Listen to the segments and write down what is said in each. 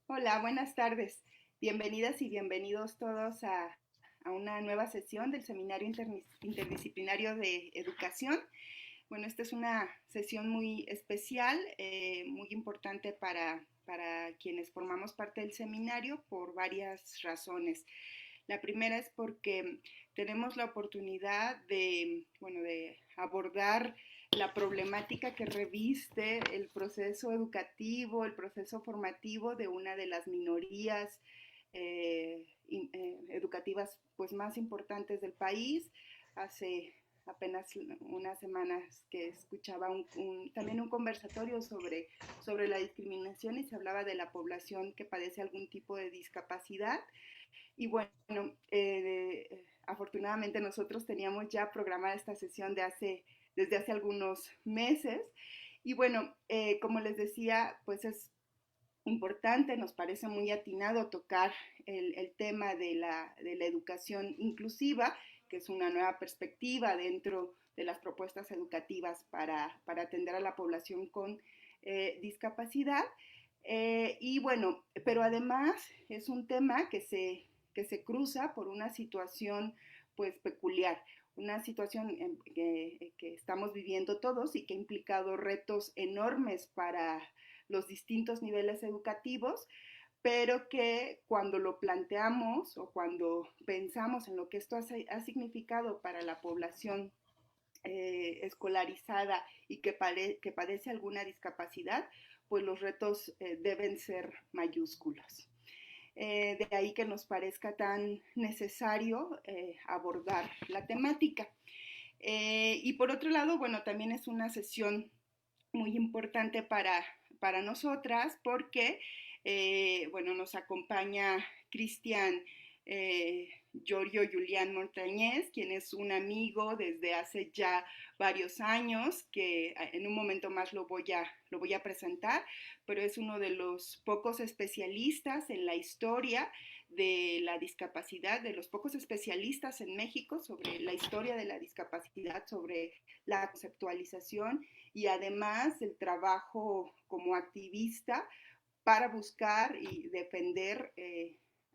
Hola, buenas tardes. Bienvenidas y bienvenidos todos a una nueva sesión del Seminario Interdisciplinario de Educación. Bueno, esta es una sesión muy especial, muy importante para quienes formamos parte del seminario por varias razones. La primera es porque tenemos la oportunidad de abordar la problemática que reviste el proceso educativo, el proceso formativo de una de las minorías educativas pues, más importantes del país. Hace apenas unas semanas que escuchaba también un conversatorio sobre la discriminación y se hablaba de la población que padece algún tipo de discapacidad. Y bueno, afortunadamente nosotros teníamos ya programada esta sesión desde hace algunos meses. Y bueno, como les decía, pues es importante, nos parece muy atinado tocar el tema de la educación inclusiva, que es una nueva perspectiva dentro de las propuestas educativas para atender a la población con discapacidad. Y bueno, pero además es un tema que se cruza por una situación pues peculiar, una situación que estamos viviendo todos y que ha implicado retos enormes para los distintos niveles educativos, pero que cuando lo planteamos o cuando pensamos en lo que esto ha significado para la población escolarizada y que padece alguna discapacidad, pues los retos deben ser mayúsculos. De ahí que nos parezca tan necesario abordar la temática. Y por otro lado, bueno, también es una sesión muy importante para nosotras porque, bueno, nos acompaña Cristian Giorgio Julián Montañez, quien es un amigo desde hace ya varios años, que en un momento más lo voy a presentar, pero es uno de los pocos especialistas en la historia de la discapacidad, de los pocos especialistas en México sobre la historia de la discapacidad, sobre la conceptualización y además el trabajo como activista para buscar y defender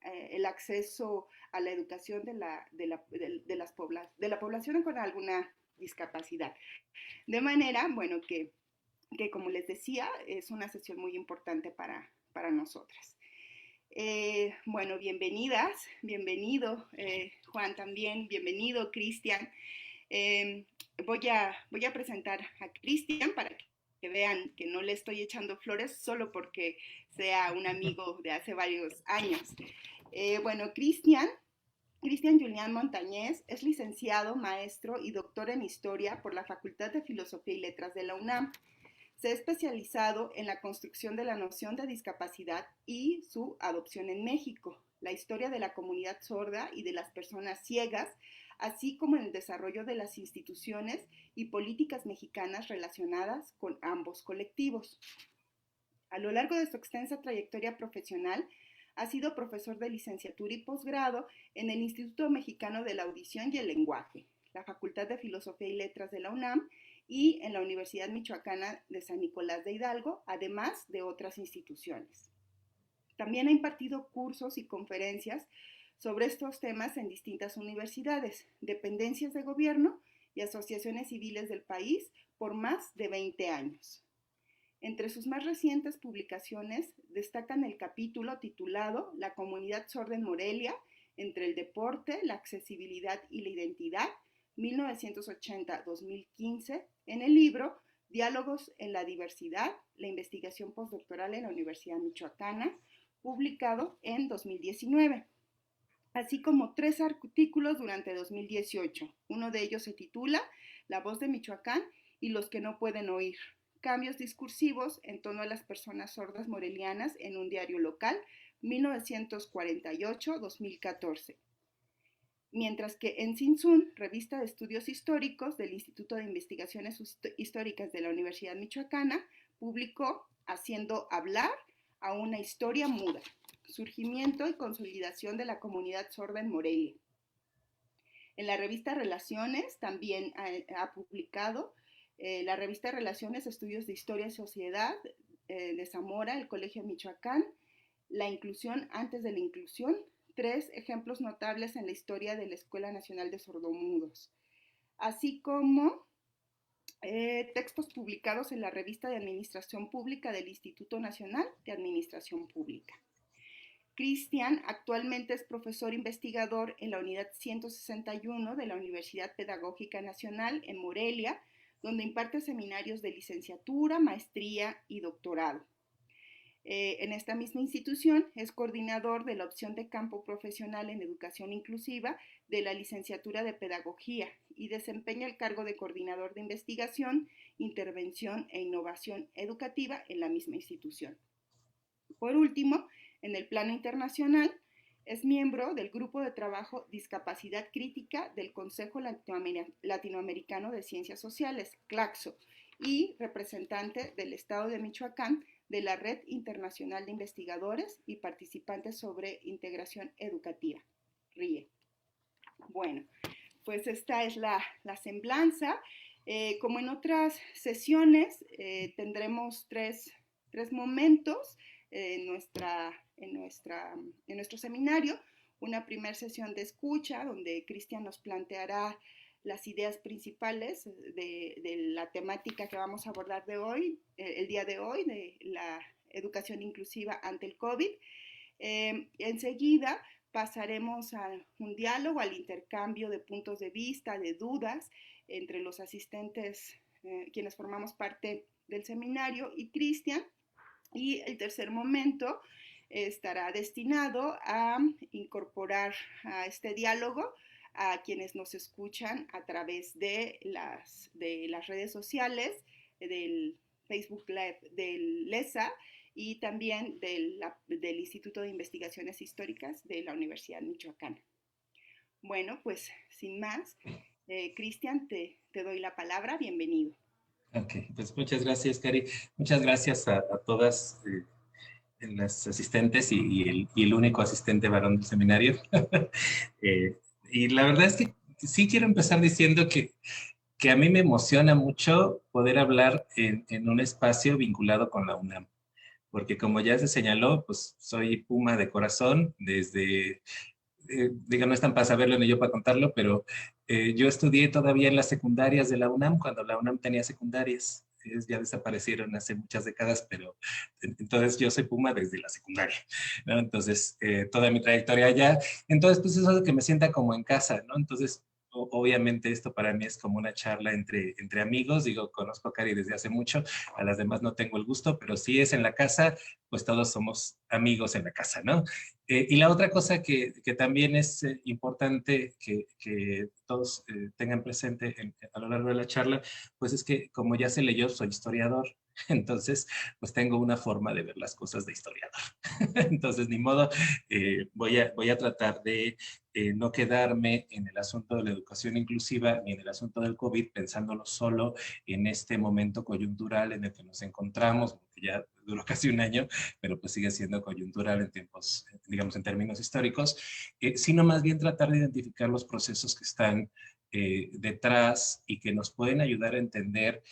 el acceso a la educación de la población con alguna discapacidad. De manera, bueno, que como les decía, es una sesión muy importante para nosotras. Bueno, bienvenidas, bienvenido Juan también, bienvenido Cristian. Eh, voy a presentar a Cristian para que vean que no le estoy echando flores solo porque sea un amigo de hace varios años. Bueno, Cristian Julián Montañez es licenciado, maestro y doctor en Historia por la Facultad de Filosofía y Letras de la UNAM. Se ha especializado en la construcción de la noción de discapacidad y su adopción en México, la historia de la comunidad sorda y de las personas ciegas, así como en el desarrollo de las instituciones y políticas mexicanas relacionadas con ambos colectivos. A lo largo de su extensa trayectoria profesional, ha sido profesor de licenciatura y posgrado en el Instituto Mexicano de la Audición y el Lenguaje, la Facultad de Filosofía y Letras de la UNAM y en la Universidad Michoacana de San Nicolás de Hidalgo, además de otras instituciones. También ha impartido cursos y conferencias sobre estos temas en distintas universidades, dependencias de gobierno y asociaciones civiles del país por más de 20 años. Entre sus más recientes publicaciones destacan el capítulo titulado La comunidad sorda en Morelia, entre el deporte, la accesibilidad y la identidad, 1980-2015, en el libro Diálogos en la diversidad, la investigación postdoctoral en la Universidad Michoacana, publicado en 2019, así como 3 artículos durante 2018. Uno de ellos se titula La voz de Michoacán y los que no pueden oír, cambios discursivos en torno a las personas sordas morelianas en un diario local, 1948-2014. Mientras que en Sinsun, revista de estudios históricos del Instituto de Investigaciones Históricas de la Universidad Michoacana, publicó Haciendo hablar a una historia muda, surgimiento y consolidación de la comunidad sorda en Morelia. En la revista Relaciones también ha publicado la revista Relaciones, Estudios de Historia y Sociedad de Zamora, el Colegio Michoacán, la inclusión antes de la inclusión, 3 ejemplos notables en la historia de la Escuela Nacional de Sordomudos, así como textos publicados en la revista de Administración Pública del Instituto Nacional de Administración Pública. Cristian actualmente es profesor investigador en la unidad 161 de la Universidad Pedagógica Nacional en Morelia, donde imparte seminarios de licenciatura, maestría y doctorado. En esta misma institución es coordinador de la opción de campo profesional en educación inclusiva de la licenciatura de pedagogía y desempeña el cargo de coordinador de investigación, intervención e innovación educativa en la misma institución. Por último, en el plano internacional, es miembro del Grupo de Trabajo Discapacidad Crítica del Consejo Latinoamericano de Ciencias Sociales, CLACSO, y representante del Estado de Michoacán de la Red Internacional de Investigadores y Participantes sobre Integración Educativa, RIE. Bueno, pues esta es la semblanza. Como en otras sesiones, tendremos tres momentos en nuestro seminario. Una primera sesión de escucha, donde Cristian nos planteará las ideas principales de la temática que vamos a abordar el día de hoy, de la educación inclusiva ante el COVID. Enseguida pasaremos a un diálogo, al intercambio de puntos de vista, de dudas entre los asistentes, quienes formamos parte del seminario, y Cristian. Y el tercer momento estará destinado a incorporar a este diálogo a quienes nos escuchan a través de las redes sociales, del Facebook Live del LESA y también del Instituto de Investigaciones Históricas de la Universidad Michoacana. Bueno, pues sin más, Cristian, te doy la palabra. Bienvenido. Ok, pues muchas gracias, Cari. Muchas gracias a todas las asistentes y el único asistente varón del seminario. Y la verdad es que sí quiero empezar diciendo que a mí me emociona mucho poder hablar en un espacio vinculado con la UNAM, porque como ya se señaló, pues soy Puma de corazón desde, diga, no están para saberlo ni yo para contarlo, pero yo estudié todavía en las secundarias de la UNAM, cuando la UNAM tenía secundarias. Ya desaparecieron hace muchas décadas, pero entonces yo soy Puma desde la secundaria, ¿no? Entonces, toda mi trayectoria allá. Entonces, pues eso de que me sienta como en casa, ¿no? Entonces, obviamente esto para mí es como una charla entre amigos. Digo, conozco a Cari desde hace mucho, a las demás no tengo el gusto, pero si es en la casa, pues todos somos amigos en la casa, ¿no? Y la otra cosa que también es importante que todos tengan presente a lo largo de la charla, pues es que como ya se leyó, soy historiador, entonces pues tengo una forma de ver las cosas de historiador. Entonces, ni modo, voy a tratar de no quedarme en el asunto de la educación inclusiva ni en el asunto del COVID pensándolo solo en este momento coyuntural en el que nos encontramos, que ya duró casi un año, pero pues sigue siendo coyuntural en tiempos, digamos, en términos históricos, sino más bien tratar de identificar los procesos que están detrás y que nos pueden ayudar a entender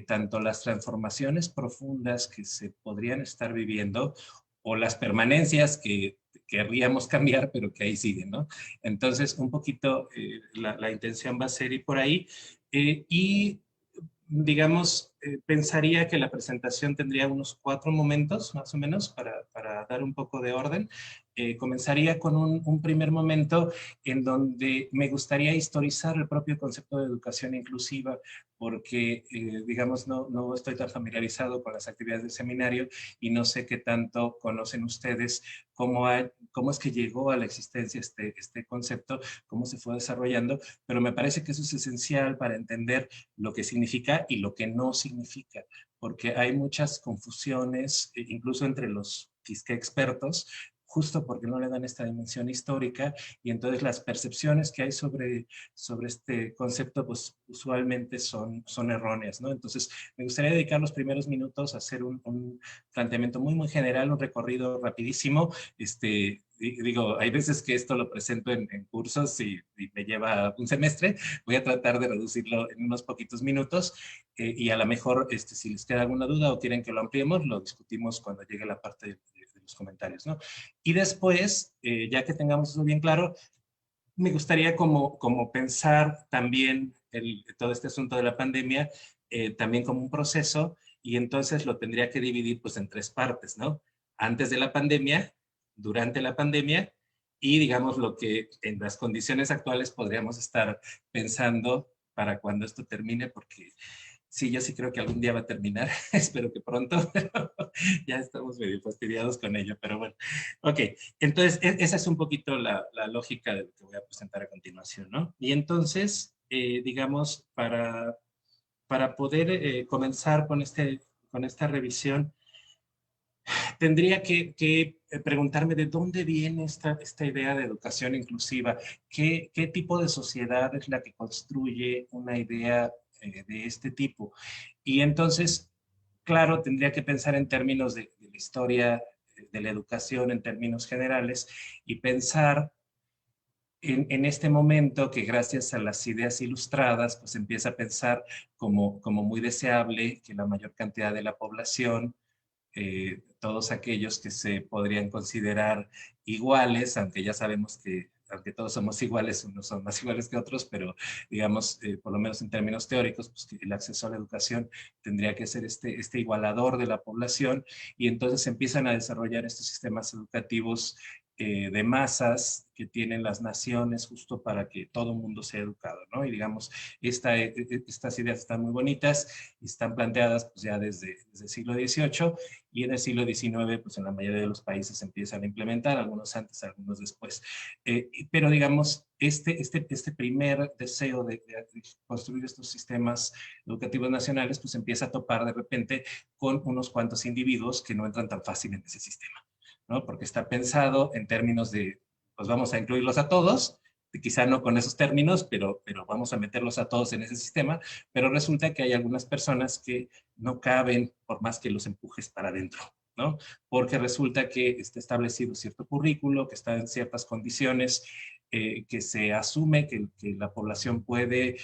tanto las transformaciones profundas que se podrían estar viviendo o las permanencias que querríamos cambiar, pero que ahí siguen, ¿no? Entonces, un poquito la intención va a ser ir por ahí y digamos, pensaría que la presentación tendría unos 4 momentos, más o menos, para dar un poco de orden. Comenzaría con un primer momento en donde me gustaría historizar el propio concepto de educación inclusiva, porque, digamos, no estoy tan familiarizado con las actividades del seminario y no sé qué tanto conocen ustedes cómo es que llegó a la existencia este concepto, cómo se fue desarrollando, pero me parece que eso es esencial para entender lo que significa y lo que no significa, porque hay muchas confusiones, incluso entre los expertos, justo porque no le dan esta dimensión histórica, y entonces las percepciones que hay sobre este concepto, pues usualmente son erróneas, ¿no? Entonces, me gustaría dedicar los primeros minutos a hacer un planteamiento muy general, un recorrido rapidísimo. Digo, hay veces que esto lo presento en cursos y me lleva un semestre. Voy a tratar de reducirlo en unos poquitos minutos y a lo mejor si les queda alguna duda o quieren que lo ampliemos, lo discutimos cuando llegue la parte del los comentarios, ¿no? Y después, ya que tengamos eso bien claro, me gustaría como pensar también todo este asunto de la pandemia también como un proceso, y entonces lo tendría que dividir pues en tres partes, ¿no? Antes de la pandemia, durante la pandemia y digamos lo que en las condiciones actuales podríamos estar pensando para cuando esto termine, porque sí, yo sí creo que algún día va a terminar, espero que pronto, pero ya estamos medio fastidiados con ello, pero bueno. Ok, entonces esa es un poquito la lógica de lo que voy a presentar a continuación, ¿no? Y entonces, digamos, para poder comenzar con esta revisión, tendría que preguntarme de dónde viene esta idea de educación inclusiva, qué tipo de sociedad es la que construye una idea de este tipo. Y entonces, claro, tendría que pensar en términos de la historia de la educación, en términos generales, y pensar en este momento que gracias a las ideas ilustradas, pues empieza a pensar como muy deseable que la mayor cantidad de la población, todos aquellos que se podrían considerar iguales, aunque ya sabemos que aunque todos somos iguales, unos son más iguales que otros, pero digamos, por lo menos en términos teóricos, pues que el acceso a la educación tendría que ser este igualador de la población, y entonces empiezan a desarrollar estos sistemas educativos de masas que tienen las naciones justo para que todo el mundo sea educado, ¿no? Y digamos, estas ideas están muy bonitas y están planteadas pues ya desde el siglo XVIII, y en el siglo XIX, pues en la mayoría de los países se empiezan a implementar, algunos antes, algunos después. Pero digamos, este primer deseo de construir estos sistemas educativos nacionales, pues empieza a topar de repente con unos cuantos individuos que no entran tan fácil en ese sistema, ¿no? Porque está pensado en términos de, pues vamos a incluirlos a todos, quizá no con esos términos, pero vamos a meterlos a todos en ese sistema, pero resulta que hay algunas personas que no caben por más que los empujes para adentro, ¿no? Porque resulta que está establecido cierto currículo, que está en ciertas condiciones, que se asume que la población puede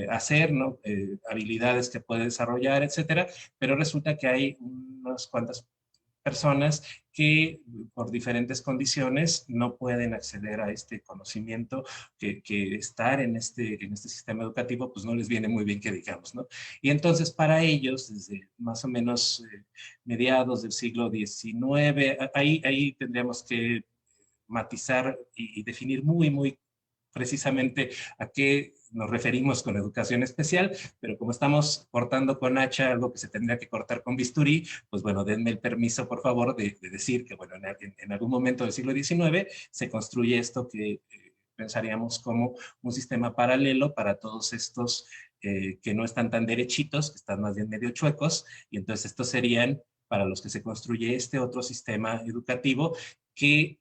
hacer, ¿no? Habilidades que puede desarrollar, etcétera, pero resulta que hay unas cuantas personas que por diferentes condiciones no pueden acceder a este conocimiento, que estar en este sistema educativo pues no les viene muy bien que digamos, ¿no? Y entonces para ellos, desde más o menos mediados del siglo XIX, ahí tendríamos que matizar y definir muy precisamente a qué nos referimos con educación especial, pero como estamos cortando con hacha algo que se tendría que cortar con bisturí, pues bueno, denme el permiso, por favor, de decir que, bueno, en algún momento del siglo XIX se construye esto que pensaríamos como un sistema paralelo para todos estos que no están tan derechitos, que están más bien medio chuecos, y entonces estos serían para los que se construye este otro sistema educativo que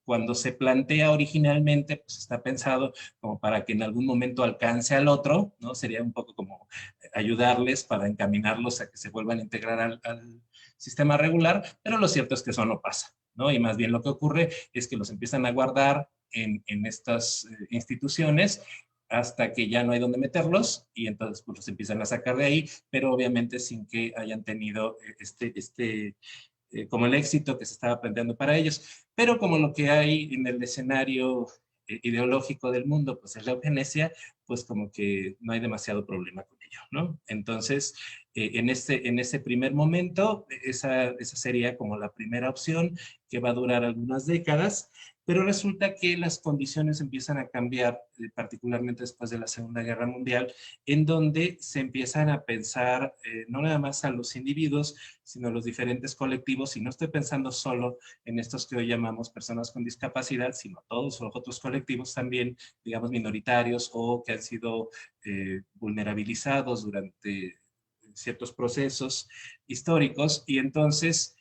cuando se plantea originalmente, pues está pensado como para que en algún momento alcance al otro, ¿no? Sería un poco como ayudarles para encaminarlos a que se vuelvan a integrar al sistema regular, pero lo cierto es que eso no pasa, ¿no? Y más bien lo que ocurre es que los empiezan a guardar en estas instituciones hasta que ya no hay donde meterlos, y entonces pues los empiezan a sacar de ahí, pero obviamente sin que hayan tenido como el éxito que se estaba planteando para ellos. Pero como lo que hay en el escenario ideológico del mundo, pues es la eugenesia, pues como que no hay demasiado problema con ello, ¿no? Entonces, en ese primer momento, esa sería como la primera opción que va a durar algunas décadas, pero resulta que las condiciones empiezan a cambiar, particularmente después de la Segunda Guerra Mundial, en donde se empiezan a pensar no nada más a los individuos, sino a los diferentes colectivos, y no estoy pensando solo en estos que hoy llamamos personas con discapacidad, sino a todos los otros colectivos también, digamos, minoritarios o que han sido vulnerabilizados durante ciertos procesos históricos, y entonces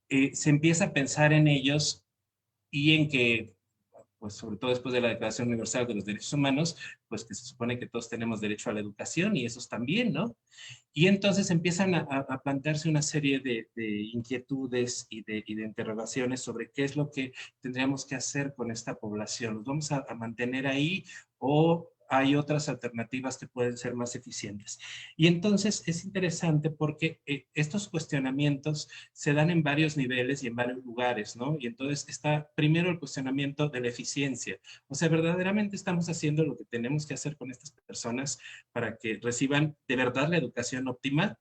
se empieza a pensar en ellos y en que, pues sobre todo después de la Declaración Universal de los Derechos Humanos, pues que se supone que todos tenemos derecho a la educación y esos también, ¿no? Y entonces empiezan a plantearse una serie de inquietudes y de interrogaciones sobre qué es lo que tendríamos que hacer con esta población. ¿Los vamos a mantener ahí o hay otras alternativas que pueden ser más eficientes. Y entonces es interesante porque estos cuestionamientos se dan en varios niveles y en varios lugares, ¿no? Y entonces está primero el cuestionamiento de la eficiencia. O sea, ¿verdaderamente estamos haciendo lo que tenemos que hacer con estas personas para que reciban de verdad la educación óptima?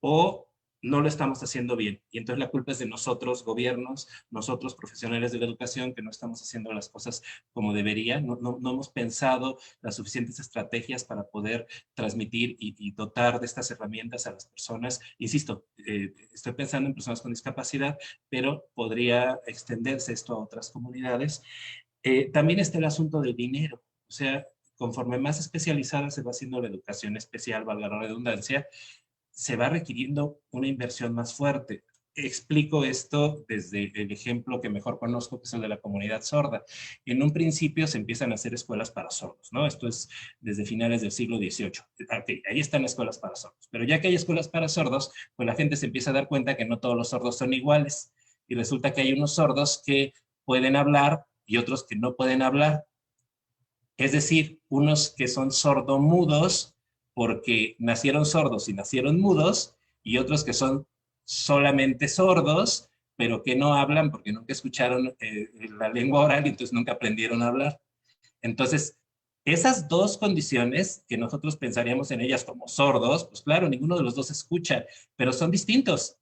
¿O no lo estamos haciendo bien? Y entonces la culpa es de nosotros, gobiernos, nosotros, profesionales de la educación, que no estamos haciendo las cosas como deberían, no hemos pensado las suficientes estrategias para poder transmitir y dotar de estas herramientas a las personas. Insisto, estoy pensando en personas con discapacidad, pero podría extenderse esto a otras comunidades. También está el asunto del dinero, o sea, conforme más especializada se va haciendo la educación especial, valga la redundancia, se va requiriendo una inversión más fuerte. Explico esto desde el ejemplo que mejor conozco, que es el de la comunidad sorda. En un principio se empiezan a hacer escuelas para sordos, ¿no? Esto es desde finales del siglo XVIII. Okay, ahí están escuelas para sordos. Pero ya que hay escuelas para sordos, pues la gente se empieza a dar cuenta que no todos los sordos son iguales. Y resulta que hay unos sordos que pueden hablar y otros que no pueden hablar. Es decir, unos que son sordomudos porque nacieron sordos y nacieron mudos, y otros que son solamente sordos, pero que no hablan porque nunca escucharon la lengua oral y entonces nunca aprendieron a hablar. Entonces, esas dos condiciones que nosotros pensaríamos en ellas como sordos, pues claro, ninguno de los dos escucha, pero son distintos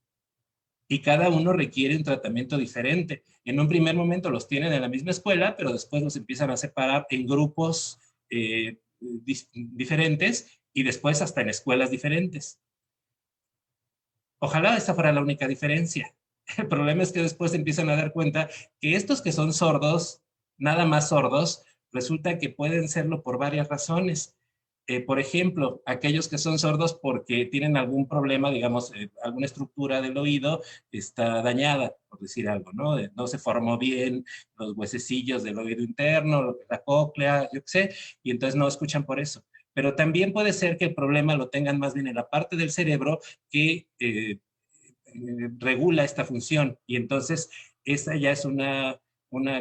y cada uno requiere un tratamiento diferente. En un primer momento los tienen en la misma escuela, pero después los empiezan a separar en grupos diferentes y después hasta en escuelas diferentes. Ojalá esta fuera la única diferencia. El problema es que después se empiezan a dar cuenta que estos que son sordos, nada más sordos, resulta que pueden serlo por varias razones. Por ejemplo, aquellos que son sordos porque tienen algún problema, digamos, alguna estructura del oído está dañada, por decir algo, ¿no? No se formó bien los huesecillos del oído interno, lo que es la cóclea, yo qué sé, y entonces no escuchan por eso. Pero también puede ser que el problema lo tengan más bien en la parte del cerebro que regula esta función. Y entonces, esa ya es una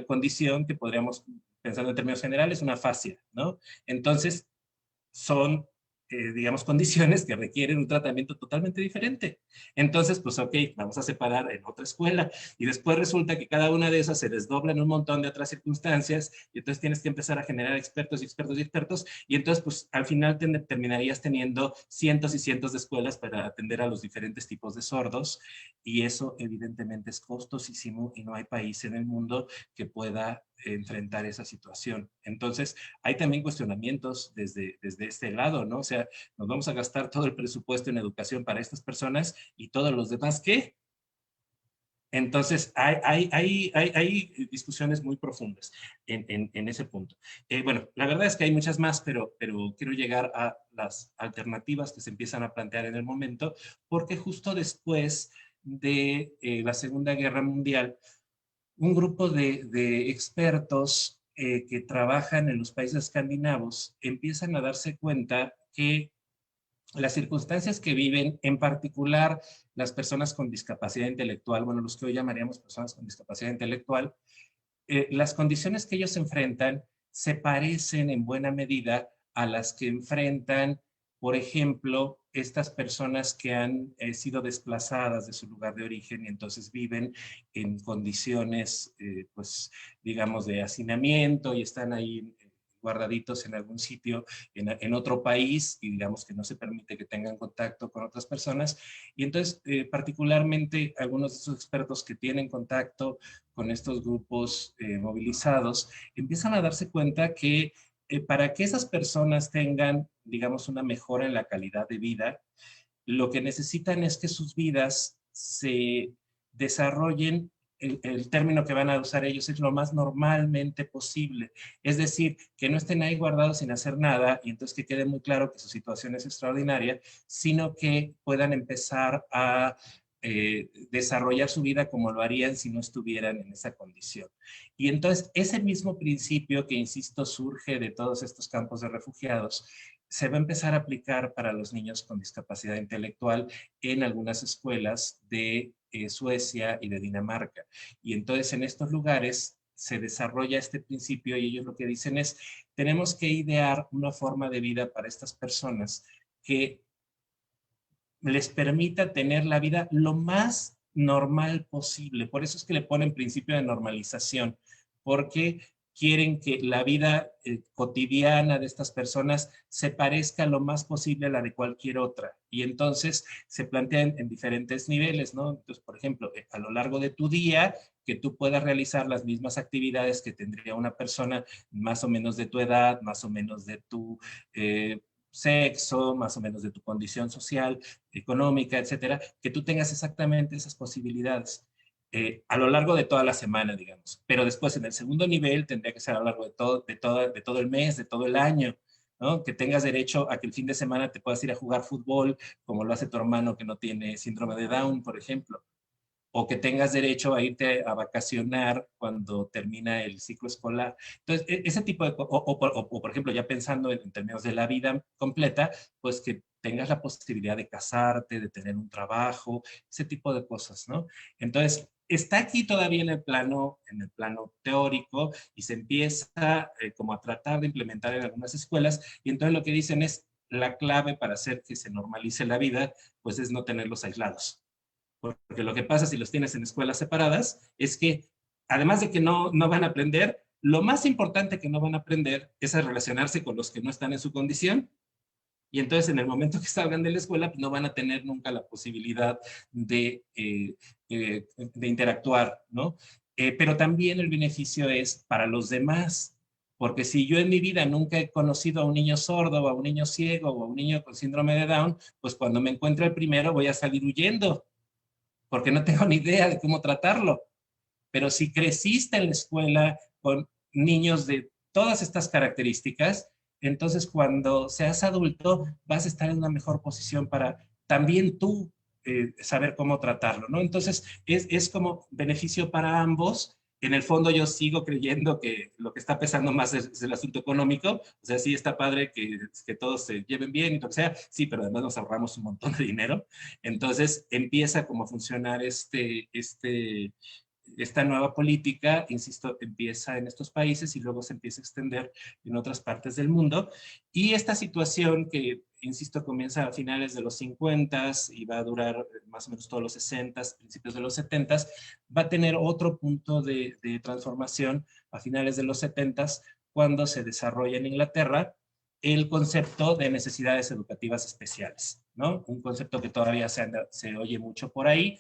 condición que podríamos, pensando en términos generales, una fascia, ¿no? Entonces, son, digamos, condiciones que requieren un tratamiento totalmente diferente. Entonces, pues, ok, vamos a separar en otra escuela y después resulta que cada una de esas se desdobla en un montón de otras circunstancias y entonces tienes que empezar a generar expertos y expertos y expertos y entonces, pues, al final terminarías teniendo cientos y cientos de escuelas para atender a los diferentes tipos de sordos y eso evidentemente es costosísimo y no hay país en el mundo que pueda enfrentar esa situación. Entonces, hay también cuestionamientos desde este lado, ¿no? O sea, nos vamos a gastar todo el presupuesto en educación para estas personas y todos los demás, ¿qué? Entonces, hay discusiones muy profundas en ese punto. Bueno, la verdad es que hay muchas más, pero quiero llegar a las alternativas que se empiezan a plantear en el momento, porque justo después de la Segunda Guerra Mundial, un grupo de expertos que trabajan en los países escandinavos empiezan a darse cuenta que las circunstancias que viven, en particular las personas con discapacidad intelectual, bueno, los que hoy llamaríamos personas con discapacidad intelectual, las condiciones que ellos enfrentan se parecen en buena medida a las que enfrentan, por ejemplo, estas personas que han sido desplazadas de su lugar de origen y entonces viven en condiciones, pues, digamos, de hacinamiento y están ahí guardaditos en algún sitio, en otro país, y digamos que no se permite que tengan contacto con otras personas. Y entonces, particularmente, algunos de esos expertos que tienen contacto con estos grupos movilizados, empiezan a darse cuenta que para que esas personas tengan, digamos, una mejora en la calidad de vida, lo que necesitan es que sus vidas se desarrollen, el término que van a usar ellos es lo más normalmente posible. Es decir, que no estén ahí guardados sin hacer nada y entonces que quede muy claro que su situación es extraordinaria, sino que puedan empezar a desarrollar su vida como lo harían si no estuvieran en esa condición. Y entonces ese mismo principio que, insisto, surge de todos estos campos de refugiados, se va a empezar a aplicar para los niños con discapacidad intelectual en algunas escuelas de Suecia y de Dinamarca. Y entonces en estos lugares se desarrolla este principio y ellos lo que dicen es, tenemos que idear una forma de vida para estas personas que les permita tener la vida lo más normal posible. Por eso es que le ponen principio de normalización, porque quieren que la vida cotidiana de estas personas se parezca lo más posible a la de cualquier otra. Y entonces se plantean en diferentes niveles, ¿no? Entonces, por ejemplo, a lo largo de tu día, que tú puedas realizar las mismas actividades que tendría una persona más o menos de tu edad, más o menos de tu sexo, más o menos de tu condición social, económica, etcétera, que tú tengas exactamente esas posibilidades a lo largo de toda la semana, digamos. Pero después en el segundo nivel tendría que ser a lo largo de todo el mes, de todo el año, ¿no? Que tengas derecho a que el fin de semana te puedas ir a jugar fútbol, como lo hace tu hermano que no tiene síndrome de Down, por ejemplo, o que tengas derecho a irte a vacacionar cuando termina el ciclo escolar. Entonces, ese tipo de, o, por ejemplo, ya pensando en términos de la vida completa, pues que tengas la posibilidad de casarte, de tener un trabajo, ese tipo de cosas, ¿no? Entonces, está aquí todavía en el plano teórico y se empieza como a tratar de implementar en algunas escuelas y entonces lo que dicen es la clave para hacer que se normalice la vida, pues es no tenerlos aislados. Porque lo que pasa si los tienes en escuelas separadas es que, además de que no van a aprender, lo más importante que no van a aprender es a relacionarse con los que no están en su condición. Y entonces en el momento que salgan de la escuela, pues no van a tener nunca la posibilidad de interactuar, ¿no? Pero también el beneficio es para los demás. Porque si yo en mi vida nunca he conocido a un niño sordo o a un niño ciego o a un niño con síndrome de Down, pues cuando me encuentre el primero voy a salir huyendo porque no tengo ni idea de cómo tratarlo. Pero si creciste en la escuela con niños de todas estas características, entonces cuando seas adulto vas a estar en una mejor posición para también tú saber cómo tratarlo, ¿no? Entonces es como beneficio para ambos. En el fondo yo sigo creyendo que lo que está pesando más es el asunto económico, o sea, sí está padre que todos se lleven bien y lo que sea, sí, pero además nos ahorramos un montón de dinero. Entonces empieza como a funcionar esta nueva política, insisto, empieza en estos países y luego se empieza a extender en otras partes del mundo. Y esta situación que, insisto, comienza a finales de los 50 y va a durar más o menos todos los 60, principios de los 70, va a tener otro punto de transformación a finales de los 70, cuando se desarrolla en Inglaterra el concepto de necesidades educativas especiales, ¿no? Un concepto que todavía se oye mucho por ahí,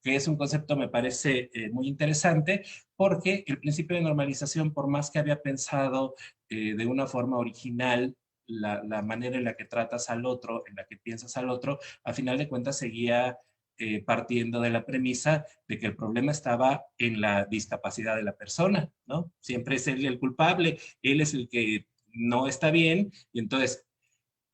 que es un concepto, me parece muy interesante, porque el principio de normalización, por más que había pensado de una forma original la manera en la que tratas al otro, en la que piensas al otro, a final de cuentas seguía partiendo de la premisa de que el problema estaba en la discapacidad de la persona, ¿no? Siempre es él el culpable, él es el que no está bien, y entonces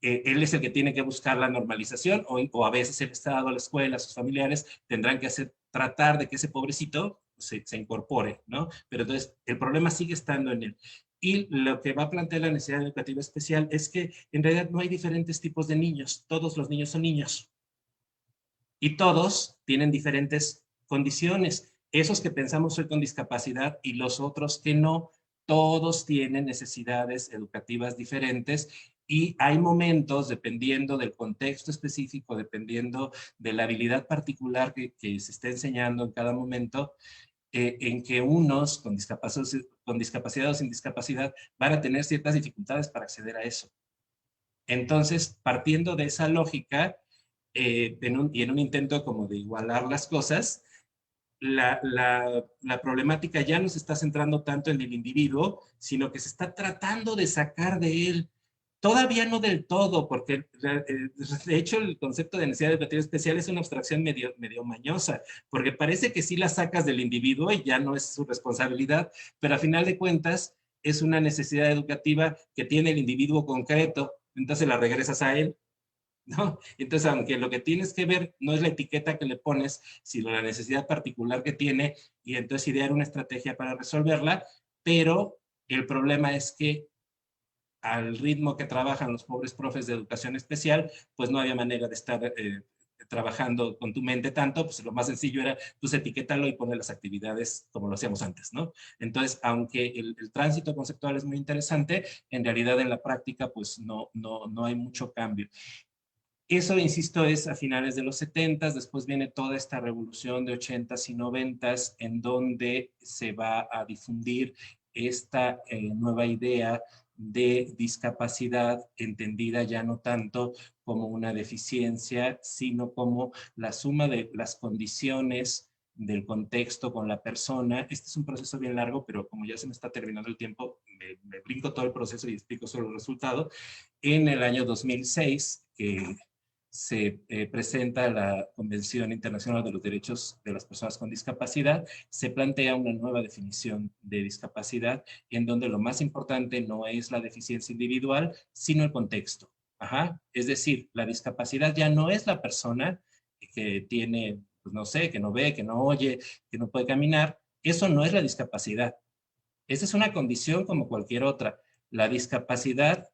él es el que tiene que buscar la normalización o a veces el Estado, la escuela, sus familiares tendrán que tratar de que ese pobrecito se incorpore, ¿no? Pero entonces el problema sigue estando en él. Y lo que va a plantear la necesidad educativa especial es que en realidad no hay diferentes tipos de niños, todos los niños son niños y todos tienen diferentes condiciones. Esos que pensamos hoy con discapacidad y los otros que no, todos tienen necesidades educativas diferentes y hay momentos, dependiendo del contexto específico, dependiendo de la habilidad particular que se esté enseñando en cada momento, en que unos con discapacidad o sin discapacidad van a tener ciertas dificultades para acceder a eso. Entonces, partiendo de esa lógica, y en un intento como de igualar las cosas, la problemática ya no se está centrando tanto en el individuo, sino que se está tratando de sacar de él. Todavía no del todo, porque de hecho el concepto de necesidad educativa especial es una abstracción medio mañosa, porque parece que sí la sacas del individuo y ya no es su responsabilidad, pero a final de cuentas es una necesidad educativa que tiene el individuo concreto, entonces la regresas a él, ¿no? Entonces, aunque lo que tienes que ver no es la etiqueta que le pones, sino la necesidad particular que tiene, y entonces idear una estrategia para resolverla, pero el problema es que al ritmo que trabajan los pobres profes de educación especial, pues no había manera de estar trabajando con tu mente tanto, pues lo más sencillo era, pues etiquétalo y ponle las actividades como lo hacíamos antes, ¿no? Entonces, aunque el tránsito conceptual es muy interesante, en realidad en la práctica, pues no hay mucho cambio. Eso, insisto, es a finales de los 70, después viene toda esta revolución de 80s y 90s en donde se va a difundir esta nueva idea de discapacidad entendida ya no tanto como una deficiencia, sino como la suma de las condiciones del contexto con la persona. Este es un proceso bien largo, pero como ya se me está terminando el tiempo, me brinco todo el proceso y explico solo el resultado. En el año 2006, que se presenta la Convención Internacional de los Derechos de las Personas con Discapacidad, se plantea una nueva definición de discapacidad en donde lo más importante no es la deficiencia individual, sino el contexto. Ajá. Es decir, la discapacidad ya no es la persona que tiene, pues no sé, que no ve, que no oye, que no puede caminar. Eso no es la discapacidad. Esa es una condición como cualquier otra. La discapacidad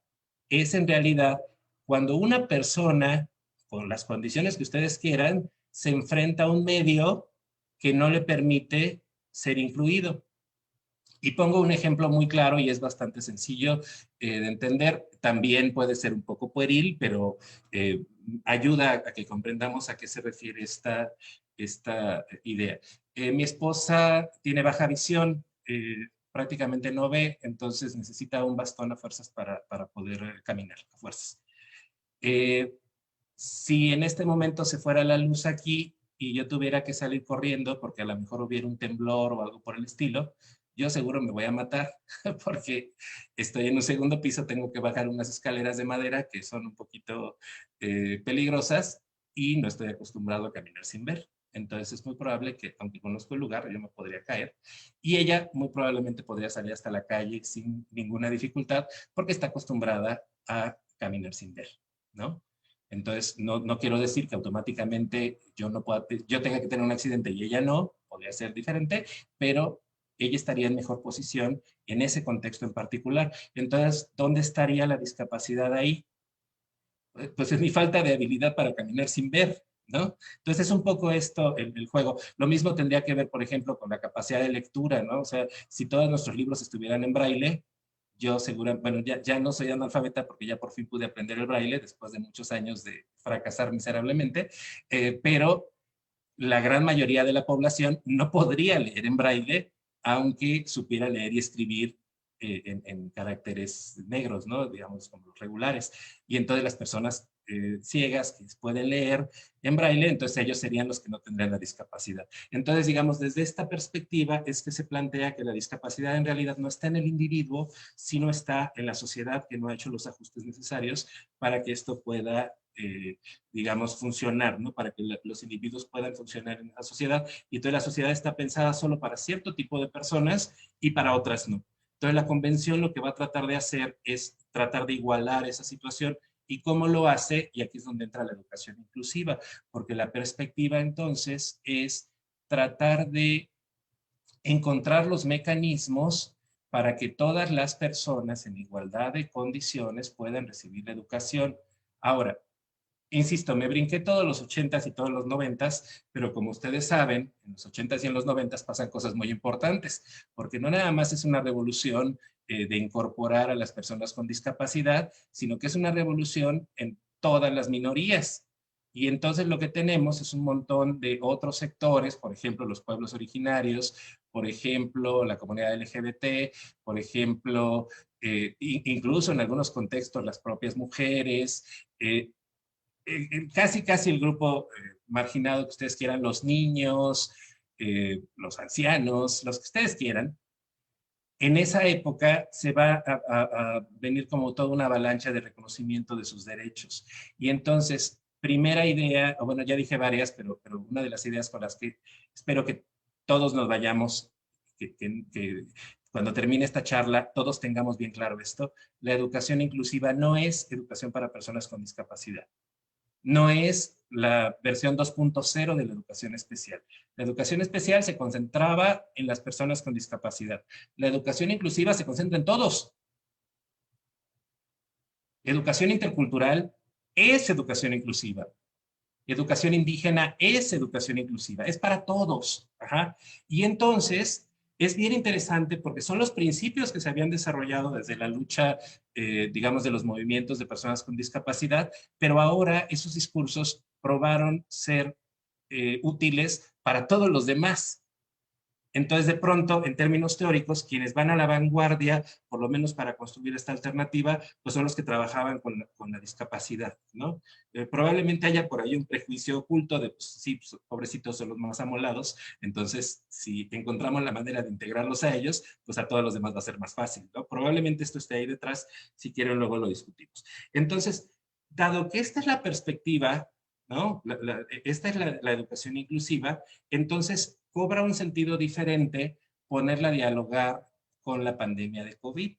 es en realidad cuando una persona, con las condiciones que ustedes quieran, se enfrenta a un medio que no le permite ser incluido. Y pongo un ejemplo muy claro y es bastante sencillo de entender. También puede ser un poco pueril, pero eh, ayuda a que comprendamos a qué se refiere esta idea. Mi esposa tiene baja visión, prácticamente no ve, entonces necesita un bastón a fuerzas para poder caminar a fuerzas. Eh, si en este momento se fuera la luz aquí y yo tuviera que salir corriendo porque a lo mejor hubiera un temblor o algo por el estilo, yo seguro me voy a matar porque estoy en un segundo piso, tengo que bajar unas escaleras de madera que son un poquito peligrosas y no estoy acostumbrado a caminar sin ver. Entonces es muy probable que, aunque conozco el lugar, yo me podría caer. Y ella muy probablemente podría salir hasta la calle sin ninguna dificultad porque está acostumbrada a caminar sin ver, ¿no? Entonces, no quiero decir que automáticamente yo no pueda, yo tenga que tener un accidente y ella no, podría ser diferente, pero ella estaría en mejor posición en ese contexto en particular. Entonces, ¿dónde estaría la discapacidad ahí? Pues es mi falta de habilidad para caminar sin ver, ¿no? Entonces es un poco esto el juego. Lo mismo tendría que ver, por ejemplo, con la capacidad de lectura, ¿no? O sea, si todos nuestros libros estuvieran en braille, yo seguramente, bueno, ya no soy analfabeta porque ya por fin pude aprender el braille después de muchos años de fracasar miserablemente, pero la gran mayoría de la población no podría leer en braille, aunque supiera leer y escribir en caracteres negros, ¿no? Digamos, como los regulares. Y entonces las personas ciegas que pueden leer en braille, entonces ellos serían los que no tendrían la discapacidad. Entonces, digamos, desde esta perspectiva es que se plantea que la discapacidad en realidad no está en el individuo, sino está en la sociedad que no ha hecho los ajustes necesarios para que esto pueda digamos, funcionar, ¿no? Para que los individuos puedan funcionar en la sociedad. Y entonces la sociedad está pensada solo para cierto tipo de personas y para otras no. Entonces la convención lo que va a tratar de hacer es tratar de igualar esa situación. ¿Y cómo lo hace? Y aquí es donde entra la educación inclusiva, porque la perspectiva entonces es tratar de encontrar los mecanismos para que todas las personas en igualdad de condiciones puedan recibir la educación. Ahora, insisto, me brinqué todos los 80s y todos los 90s, pero como ustedes saben, en los 80s y en los 90s pasan cosas muy importantes, porque no nada más es una revolución de incorporar a las personas con discapacidad, sino que es una revolución en todas las minorías. Y entonces lo que tenemos es un montón de otros sectores, por ejemplo, los pueblos originarios, por ejemplo, la comunidad LGBT, por ejemplo, incluso en algunos contextos las propias mujeres, casi el grupo marginado que ustedes quieran, los niños, los ancianos, los que ustedes quieran, en esa época se va a venir como toda una avalancha de reconocimiento de sus derechos. Y entonces, primera idea, o bueno, ya dije varias, pero una de las ideas con las que espero que todos nos vayamos, que cuando termine esta charla todos tengamos bien claro esto, la educación inclusiva no es educación para personas con discapacidad. No es la versión 2.0 de la educación especial. La educación especial se concentraba en las personas con discapacidad. La educación inclusiva se concentra en todos. Educación intercultural es educación inclusiva. educación indígena es educación inclusiva, es para todos. Ajá. Y entonces es bien interesante porque son los principios que se habían desarrollado desde la lucha, digamos, de los movimientos de personas con discapacidad, pero ahora esos discursos probaron ser útiles para todos los demás. Entonces, de pronto, en términos teóricos, quienes van a la vanguardia, por lo menos para construir esta alternativa, pues son los que trabajaban con la discapacidad, ¿no? Probablemente haya por ahí un prejuicio oculto de, pues, sí, pues, pobrecitos son los más amolados, entonces, si encontramos la manera de integrarlos a ellos, pues a todos los demás va a ser más fácil, ¿no? Probablemente esto esté ahí detrás, si quieren luego lo discutimos. Entonces, dado que esta es la perspectiva, ¿no? Esta es la educación inclusiva, entonces cobra un sentido diferente ponerla a dialogar con la pandemia de COVID.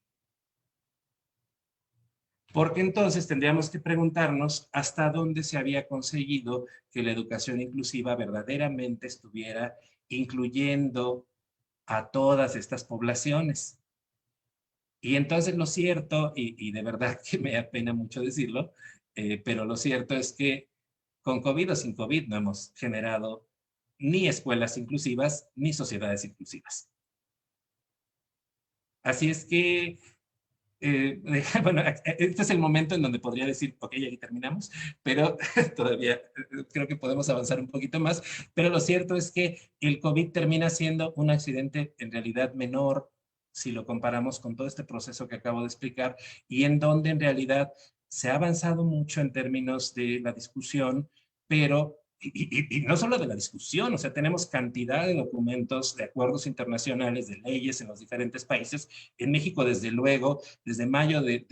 Porque entonces tendríamos que preguntarnos hasta dónde se había conseguido que la educación inclusiva verdaderamente estuviera incluyendo a todas estas poblaciones. Y entonces lo cierto, y de verdad que me apena mucho decirlo, pero lo cierto es que con COVID o sin COVID no hemos generado ni escuelas inclusivas ni sociedades inclusivas. Así es que, bueno, este es el momento en donde podría decir, ok, aquí terminamos, pero todavía creo que podemos avanzar un poquito más. Pero lo cierto es que el COVID termina siendo un accidente en realidad menor si lo comparamos con todo este proceso que acabo de explicar y en donde en realidad se ha avanzado mucho en términos de la discusión, pero y no solo de la discusión, o sea, tenemos cantidad de documentos, de acuerdos internacionales, de leyes en los diferentes países. En México, desde luego, desde mayo del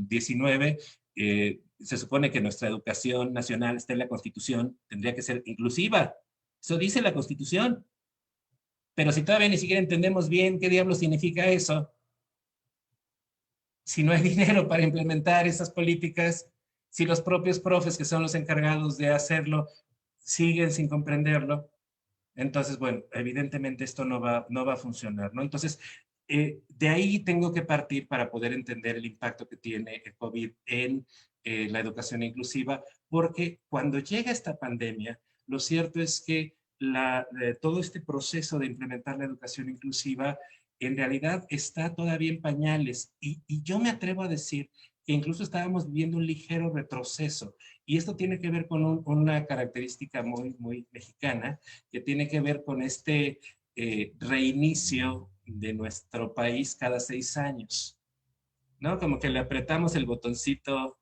19, se supone que nuestra educación nacional está en la Constitución, tendría que ser inclusiva. Eso dice la Constitución. Pero si todavía ni siquiera entendemos bien qué diablos significa eso, si no hay dinero para implementar esas políticas, si los propios profes que son los encargados de hacerlo siguen sin comprenderlo, entonces, bueno, evidentemente esto no va a funcionar, ¿no? Entonces, de ahí tengo que partir para poder entender el impacto que tiene el COVID en la educación inclusiva, porque cuando llega esta pandemia, lo cierto es que todo este proceso de implementar la educación inclusiva en realidad está todavía en pañales y yo me atrevo a decir que incluso estábamos viviendo un ligero retroceso. Y esto tiene que ver con una característica muy, muy mexicana, que tiene que ver con este reinicio de nuestro país cada 6 años, ¿no? Como que le apretamos el botoncito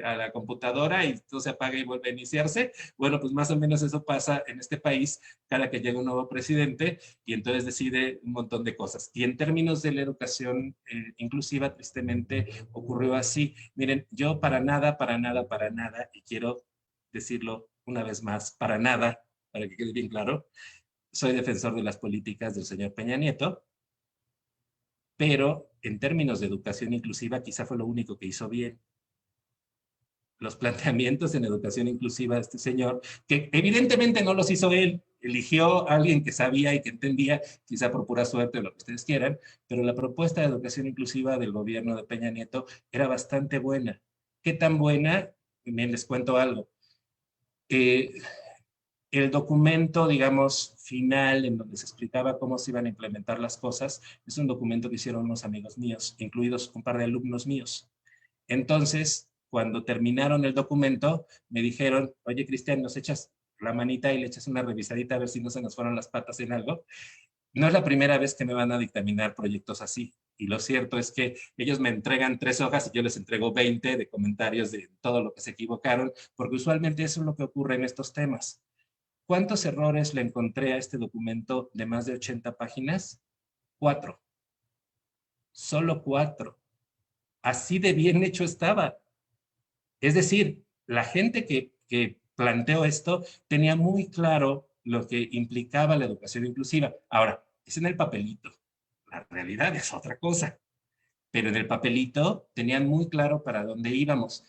a la computadora y todo se apaga y vuelve a iniciarse. Bueno, pues más o menos eso pasa en este país cada que llega un nuevo presidente y entonces decide un montón de cosas. Y en términos de la educación inclusiva, tristemente ocurrió así. Miren, yo para nada, para nada, para nada, y quiero decirlo una vez más, para nada, para que quede bien claro, soy defensor de las políticas del señor Peña Nieto, pero en términos de educación inclusiva quizá fue lo único que hizo bien. Los planteamientos en educación inclusiva de este señor, que evidentemente no los hizo él, eligió a alguien que sabía y que entendía, quizá por pura suerte o lo que ustedes quieran, pero la propuesta de educación inclusiva del gobierno de Peña Nieto era bastante buena. ¿Qué tan buena? Bien, les cuento algo. El documento, digamos, final, en donde se explicaba cómo se iban a implementar las cosas, es un documento que hicieron unos amigos míos, incluidos un par de alumnos míos. Entonces, cuando terminaron el documento, me dijeron, oye, Cristian, ¿nos echas la manita y le echas una revisadita a ver si no se nos fueron las patas en algo? No es la primera vez que me van a dictaminar proyectos así. Y lo cierto es que ellos me entregan 3 hojas y yo les entrego 20 de comentarios de todo lo que se equivocaron, porque usualmente eso es lo que ocurre en estos temas. ¿Cuántos errores le encontré a este documento de más de 80 páginas? 4. Solo 4. Así de bien hecho estaba. Es decir, la gente que planteó esto tenía muy claro lo que implicaba la educación inclusiva. Ahora, es en el papelito. La realidad es otra cosa. Pero en el papelito tenían muy claro para dónde íbamos.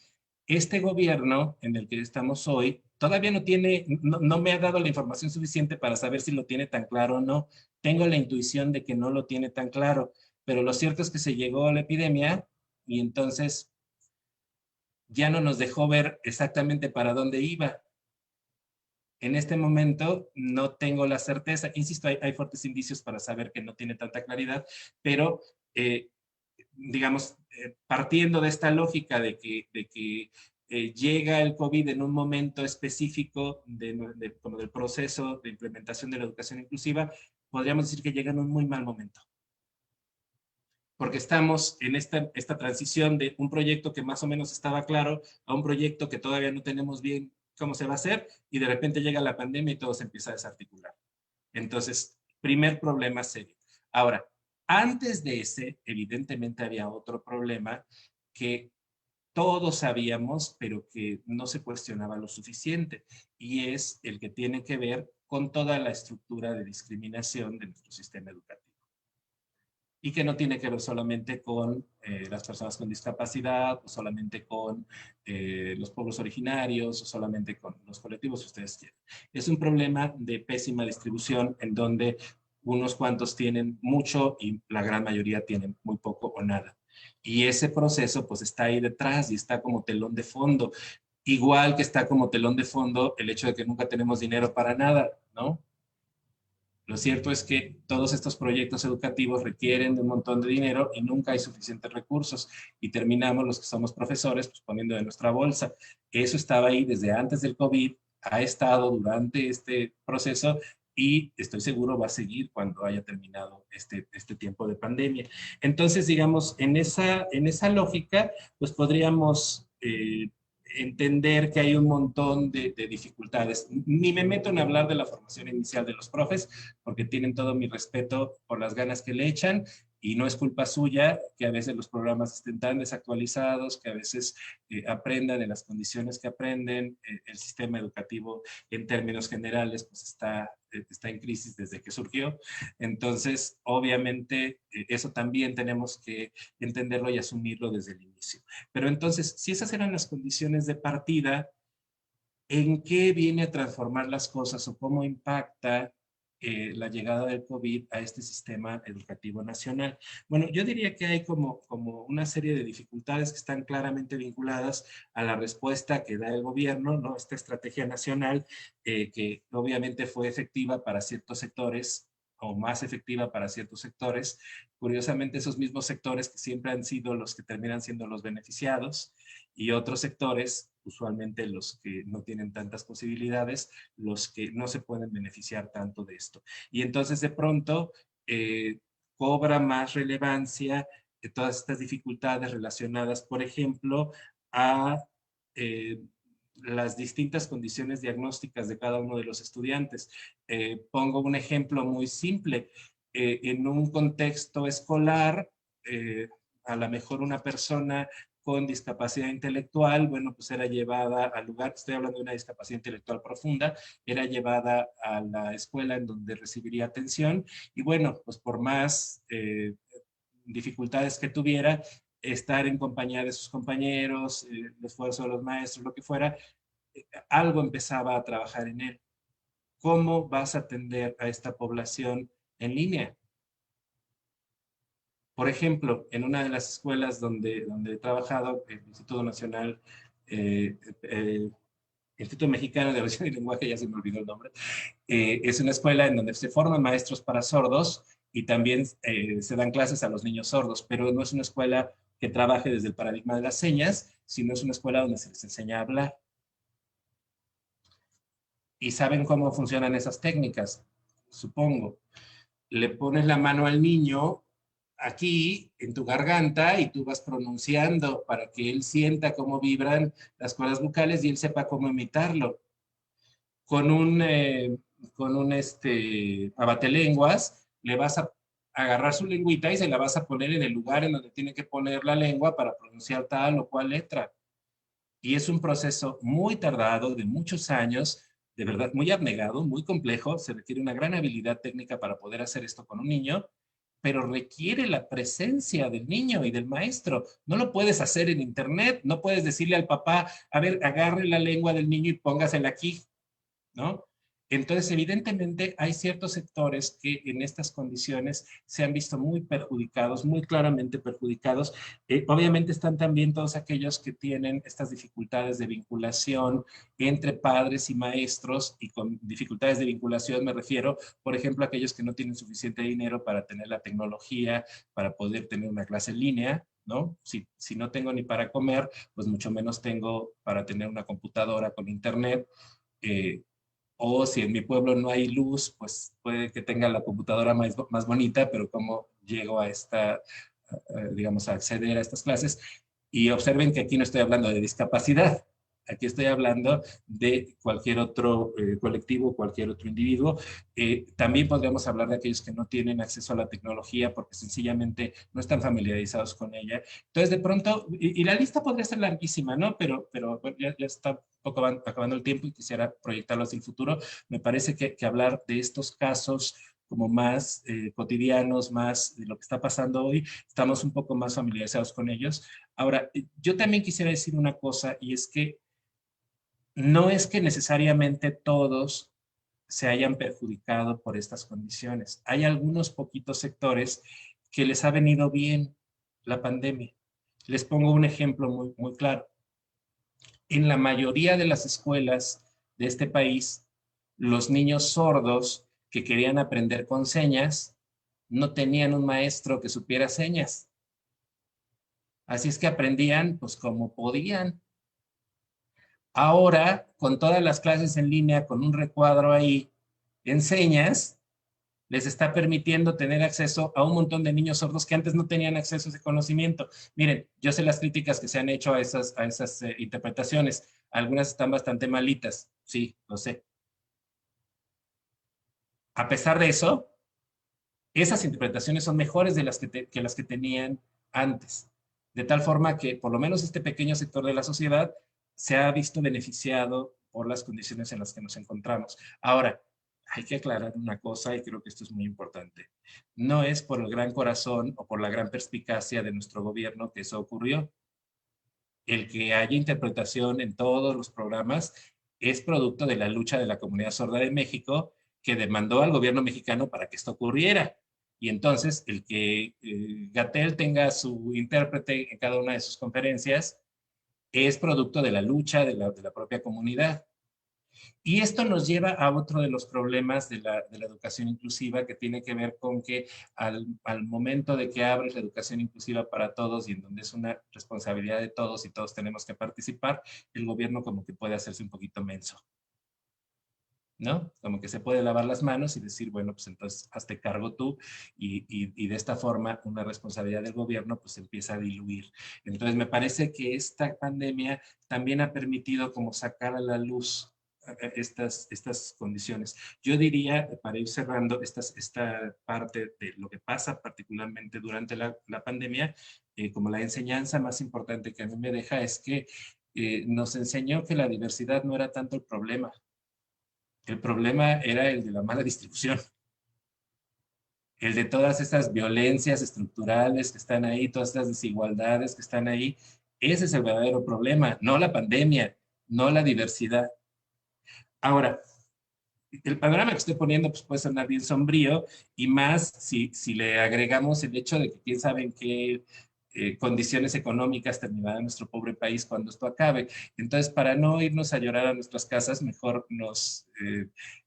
Este gobierno en el que estamos hoy todavía no me ha dado la información suficiente para saber si lo tiene tan claro o no. Tengo la intuición de que no lo tiene tan claro, pero lo cierto es que se llegó a la epidemia y entonces ya no nos dejó ver exactamente para dónde iba. En este momento no tengo la certeza, insisto, hay fuertes indicios para saber que no tiene tanta claridad, pero digamos, partiendo de esta lógica de que llega el COVID en un momento específico como del proceso de implementación de la educación inclusiva, podríamos decir que llega en un muy mal momento. Porque estamos en esta transición de un proyecto que más o menos estaba claro a un proyecto que todavía no tenemos bien cómo se va a hacer, y de repente llega la pandemia y todo se empieza a desarticular. Entonces, primer problema serio. Ahora, antes de ese, evidentemente había otro problema que todos sabíamos, pero que no se cuestionaba lo suficiente, y es el que tiene que ver con toda la estructura de discriminación de nuestro sistema educativo. Y que no tiene que ver solamente con las personas con discapacidad, o solamente con los pueblos originarios, o solamente con los colectivos, si ustedes quieren. Es un problema de pésima distribución en donde unos cuantos tienen mucho y la gran mayoría tienen muy poco o nada. Y ese proceso pues está ahí detrás y está como telón de fondo. Igual que está como telón de fondo el hecho de que nunca tenemos dinero para nada, ¿no? Lo cierto es que todos estos proyectos educativos requieren de un montón de dinero y nunca hay suficientes recursos, y terminamos los que somos profesores pues poniendo de nuestra bolsa. Eso estaba ahí desde antes del COVID, ha estado durante este proceso y estoy seguro va a seguir cuando haya terminado este tiempo de pandemia. Entonces, digamos, en esa lógica, pues podríamos entender que hay un montón de dificultades. Ni me meto en hablar de la formación inicial de los profes, porque tienen todo mi respeto por las ganas que le echan, y no es culpa suya que a veces los programas estén tan desactualizados, que a veces aprendan en las condiciones que aprenden. El sistema educativo en términos generales pues está en crisis desde que surgió. Entonces, obviamente, eso también tenemos que entenderlo y asumirlo desde el inicio. Pero entonces, si esas eran las condiciones de partida, ¿en qué viene a transformar las cosas o cómo impacta la llegada del COVID a este sistema educativo nacional? Bueno, yo diría que hay como una serie de dificultades que están claramente vinculadas a la respuesta que da el gobierno, ¿no? Esta estrategia nacional que obviamente fue efectiva para ciertos sectores, o más efectiva para ciertos sectores. Curiosamente, esos mismos sectores que siempre han sido los que terminan siendo los beneficiados, y otros sectores, usualmente los que no tienen tantas posibilidades, los que no se pueden beneficiar tanto de esto. Y entonces de pronto cobra más relevancia todas estas dificultades relacionadas, por ejemplo, a las distintas condiciones diagnósticas de cada uno de los estudiantes. Pongo un ejemplo muy simple. En un contexto escolar, a lo mejor una persona con discapacidad intelectual, bueno, pues era llevada al lugar, estoy hablando de una discapacidad intelectual profunda, era llevada a la escuela en donde recibiría atención, y bueno, pues por más dificultades que tuviera, estar en compañía de sus compañeros, el esfuerzo de los maestros, lo que fuera, algo empezaba a trabajar en él. ¿Cómo vas a atender a esta población en línea? Por ejemplo, en una de las escuelas donde he trabajado, el Instituto Nacional, Instituto Mexicano de Audición y Lenguaje, ya se me olvidó el nombre, es una escuela en donde se forman maestros para sordos, y también se dan clases a los niños sordos, pero no es una escuela que trabaje desde el paradigma de las señas, sino es una escuela donde se les enseña a hablar. ¿Y saben cómo funcionan esas técnicas? Supongo. Le pones la mano al niño aquí en tu garganta y tú vas pronunciando para que él sienta cómo vibran las cuerdas vocales y él sepa cómo imitarlo. Con un abatelenguas le vas a agarrar su lengüita y se la vas a poner en el lugar en donde tiene que poner la lengua para pronunciar tal o cual letra. Y es un proceso muy tardado, de muchos años, de verdad muy abnegado, muy complejo. Se requiere una gran habilidad técnica para poder hacer esto con un niño, pero requiere la presencia del niño y del maestro. No lo puedes hacer en internet, no puedes decirle al papá, a ver, agarre la lengua del niño y póngasela aquí, ¿no? Entonces, evidentemente, hay ciertos sectores que en estas condiciones se han visto muy perjudicados, muy claramente perjudicados. Obviamente están también todos aquellos que tienen estas dificultades de vinculación entre padres y maestros, y con dificultades de vinculación me refiero, por ejemplo, a aquellos que no tienen suficiente dinero para tener la tecnología, para poder tener una clase en línea, ¿no? Si no tengo ni para comer, pues mucho menos tengo para tener una computadora con internet. Eh, o si en mi pueblo no hay luz, pues puede que tenga la computadora más bonita, pero cómo llego a esta, digamos, a acceder a estas clases. Y observen que aquí no estoy hablando de discapacidad, aquí estoy hablando de cualquier otro colectivo, cualquier otro individuo. También podríamos hablar de aquellos que no tienen acceso a la tecnología porque sencillamente no están familiarizados con ella. Entonces, de pronto, y la lista podría ser larguísima, ¿no? Pero bueno, ya está un poco acabando el tiempo y quisiera proyectarlo hacia el futuro. Me parece que hablar de estos casos como más cotidianos, más de lo que está pasando hoy, estamos un poco más familiarizados con ellos. Ahora, yo también quisiera decir una cosa, y es que no es que necesariamente todos se hayan perjudicado por estas condiciones. Hay algunos poquitos sectores que les ha venido bien la pandemia. Les pongo un ejemplo muy claro. En la mayoría de las escuelas de este país, los niños sordos que querían aprender con señas no tenían un maestro que supiera señas. Así es que aprendían pues como podían. Ahora, con todas las clases en línea, con un recuadro ahí, enseñas, les está permitiendo tener acceso a un montón de niños sordos que antes no tenían acceso a ese conocimiento. Miren, yo sé las críticas que se han hecho a esas interpretaciones. Algunas están bastante malitas, sí, lo sé. A pesar de eso, esas interpretaciones son mejores de que las que tenían antes. De tal forma que por lo menos este pequeño sector de la sociedad se ha visto beneficiado por las condiciones en las que nos encontramos. Ahora, hay que aclarar una cosa y creo que esto es muy importante. No es por el gran corazón o por la gran perspicacia de nuestro gobierno que eso ocurrió. El que haya interpretación en todos los programas es producto de la lucha de la comunidad sorda de México, que demandó al gobierno mexicano para que esto ocurriera. Y entonces el que Gatell tenga su intérprete en cada una de sus conferencias es producto de la lucha de la propia comunidad. Y esto nos lleva a otro de los problemas de la educación inclusiva, que tiene que ver con que al momento de que abres la educación inclusiva para todos y en donde es una responsabilidad de todos y todos tenemos que participar, el gobierno como que puede hacerse un poquito menso, ¿no? Como que se puede lavar las manos y decir, bueno, pues entonces hazte cargo tú, y de esta forma una responsabilidad del gobierno pues empieza a diluir. Entonces me parece que esta pandemia también ha permitido como sacar a la luz estas condiciones. Yo diría, para ir cerrando esta parte de lo que pasa particularmente durante la pandemia, como la enseñanza más importante que a mí me deja es que nos enseñó que la diversidad no era tanto el problema era el de la mala distribución, el de todas estas violencias estructurales que están ahí, todas estas desigualdades que están ahí. Ese es el verdadero problema, no la pandemia, no la diversidad. Ahora, el panorama que estoy poniendo pues, puede sonar bien sombrío, y más si le agregamos el hecho de que quién sabe en qué condiciones económicas terminará nuestro pobre país cuando esto acabe. Entonces, para no irnos a llorar a nuestras casas, mejor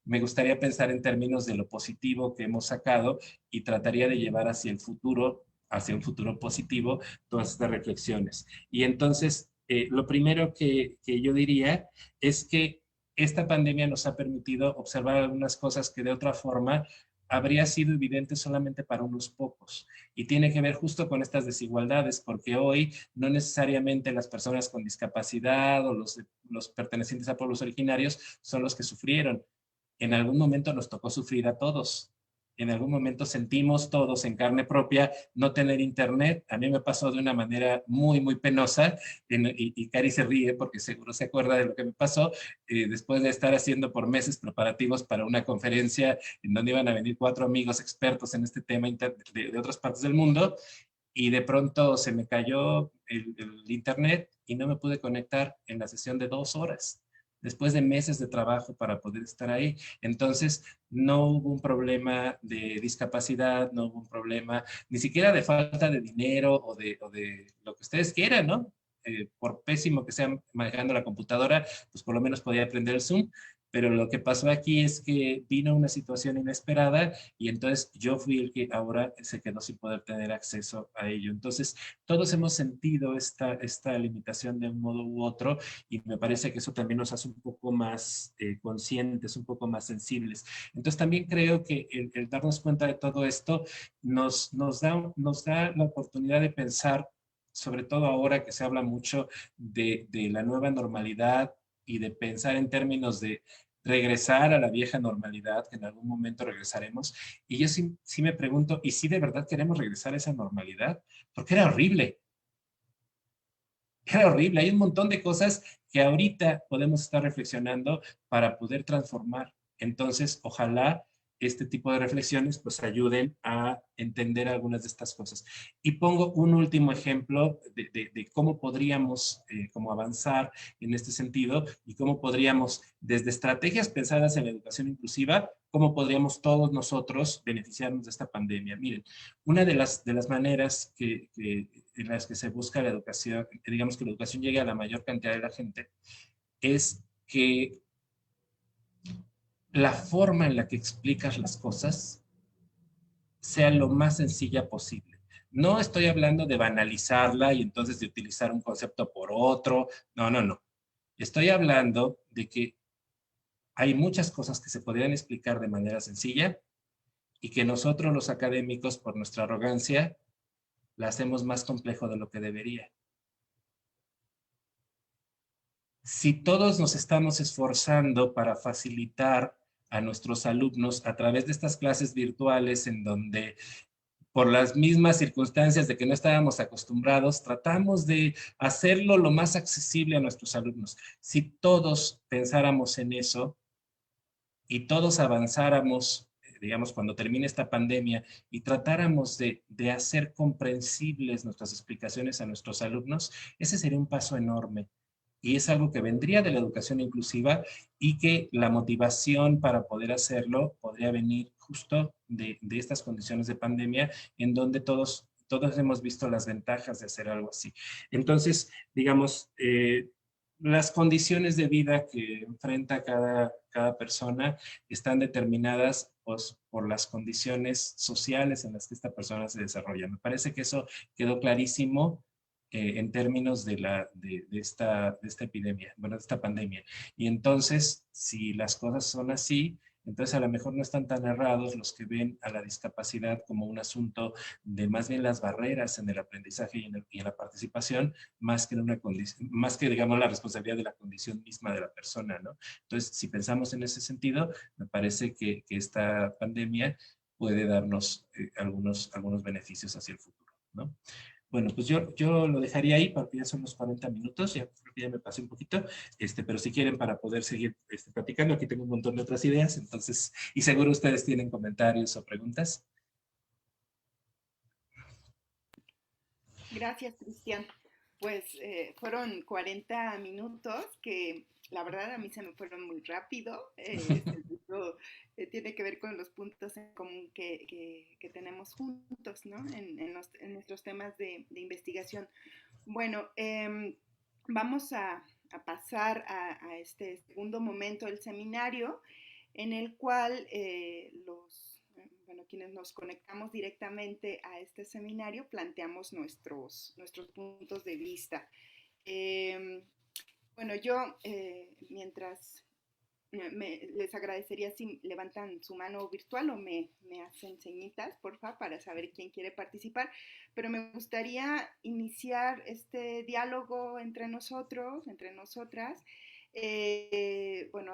me gustaría pensar en términos de lo positivo que hemos sacado, y trataría de llevar hacia un futuro positivo, todas estas reflexiones. Y entonces, lo primero que yo diría es que esta pandemia nos ha permitido observar algunas cosas que de otra forma habría sido evidente solamente para unos pocos. Y tiene que ver justo con estas desigualdades, porque hoy no necesariamente las personas con discapacidad o los pertenecientes a pueblos originarios son los que sufrieron. En algún momento nos tocó sufrir a todos. En algún momento sentimos todos en carne propia no tener internet. A mí me pasó de una manera muy penosa, y Cari se ríe porque seguro se acuerda de lo que me pasó, después de estar haciendo por meses preparativos para una conferencia en donde iban a venir 4 amigos expertos en este tema de otras partes del mundo, y de pronto se me cayó el internet y no me pude conectar en la sesión de 2 horas. después de meses de trabajo para poder estar ahí. Entonces, no hubo un problema de discapacidad, no hubo un problema ni siquiera de falta de dinero o de lo que ustedes quieran, ¿no? Por pésimo que sea manejando la computadora, pues por lo menos podía aprender el Zoom. Pero lo que pasó aquí es que vino una situación inesperada y entonces yo fui el que ahora se quedó sin poder tener acceso a ello. Entonces, todos hemos sentido esta limitación de un modo u otro y me parece que eso también nos hace un poco más conscientes, un poco más sensibles. Entonces, también creo que el darnos cuenta de todo esto nos da la oportunidad de pensar, sobre todo ahora que se habla mucho de la nueva normalidad y de pensar en términos de regresar a la vieja normalidad, que en algún momento regresaremos. Y yo sí me pregunto, ¿y si de verdad queremos regresar a esa normalidad? Porque era horrible. Era horrible. Hay un montón de cosas que ahorita podemos estar reflexionando para poder transformar. Entonces, ojalá este tipo de reflexiones pues ayuden a entender algunas de estas cosas. Y pongo un último ejemplo de cómo podríamos como avanzar en este sentido y cómo podríamos, desde estrategias pensadas en la educación inclusiva, cómo podríamos todos nosotros beneficiarnos de esta pandemia. Miren, una de las maneras en las que se busca la educación, digamos que la educación llegue a la mayor cantidad de la gente, es que la forma en la que explicas las cosas sea lo más sencilla posible. No estoy hablando de banalizarla y entonces de utilizar un concepto por otro. No, no, no. Estoy hablando de que hay muchas cosas que se podrían explicar de manera sencilla y que nosotros los académicos, por nuestra arrogancia, la hacemos más complejo de lo que debería. Si todos nos estamos esforzando para facilitar a nuestros alumnos a través de estas clases virtuales en donde por las mismas circunstancias de que no estábamos acostumbrados, tratamos de hacerlo lo más accesible a nuestros alumnos. Si todos pensáramos en eso y todos avanzáramos, digamos, cuando termine esta pandemia y tratáramos de hacer comprensibles nuestras explicaciones a nuestros alumnos, ese sería un paso enorme. Y es algo que vendría de la educación inclusiva y que la motivación para poder hacerlo podría venir justo de estas condiciones de pandemia en donde todos hemos visto las ventajas de hacer algo así. Entonces, digamos, las condiciones de vida que enfrenta cada persona están determinadas pues, por las condiciones sociales en las que esta persona se desarrolla. Me parece que eso quedó clarísimo en términos de esta epidemia, bueno, de esta pandemia. Y entonces, si las cosas son así, entonces a lo mejor no están tan errados los que ven a la discapacidad como un asunto de más bien las barreras en el aprendizaje y en la participación, más que, en una más que, digamos, la responsabilidad de la condición misma de la persona, ¿no? Entonces, si pensamos en ese sentido, me parece que esta pandemia puede darnos algunos beneficios hacia el futuro, ¿no? Bueno, pues yo lo dejaría ahí porque ya son los 40 minutos, ya creo que ya me pasé un poquito, pero si quieren para poder seguir platicando, aquí tengo un montón de otras ideas, entonces, y seguro ustedes tienen comentarios o preguntas. Gracias, Cristian. Pues fueron 40 minutos que la verdad a mí se me fueron muy rápido. Esto tiene que ver con los puntos en común que tenemos juntos, ¿no? En nuestros temas de investigación. Bueno, vamos a pasar a este segundo momento del seminario en el cual bueno, quienes nos conectamos directamente a este seminario planteamos nuestros puntos de vista. Eh, bueno, yo mientras les agradecería si levantan su mano virtual o me hacen señitas, porfa, para saber quién quiere participar. Pero me gustaría iniciar este diálogo entre nosotros, entre nosotras, bueno,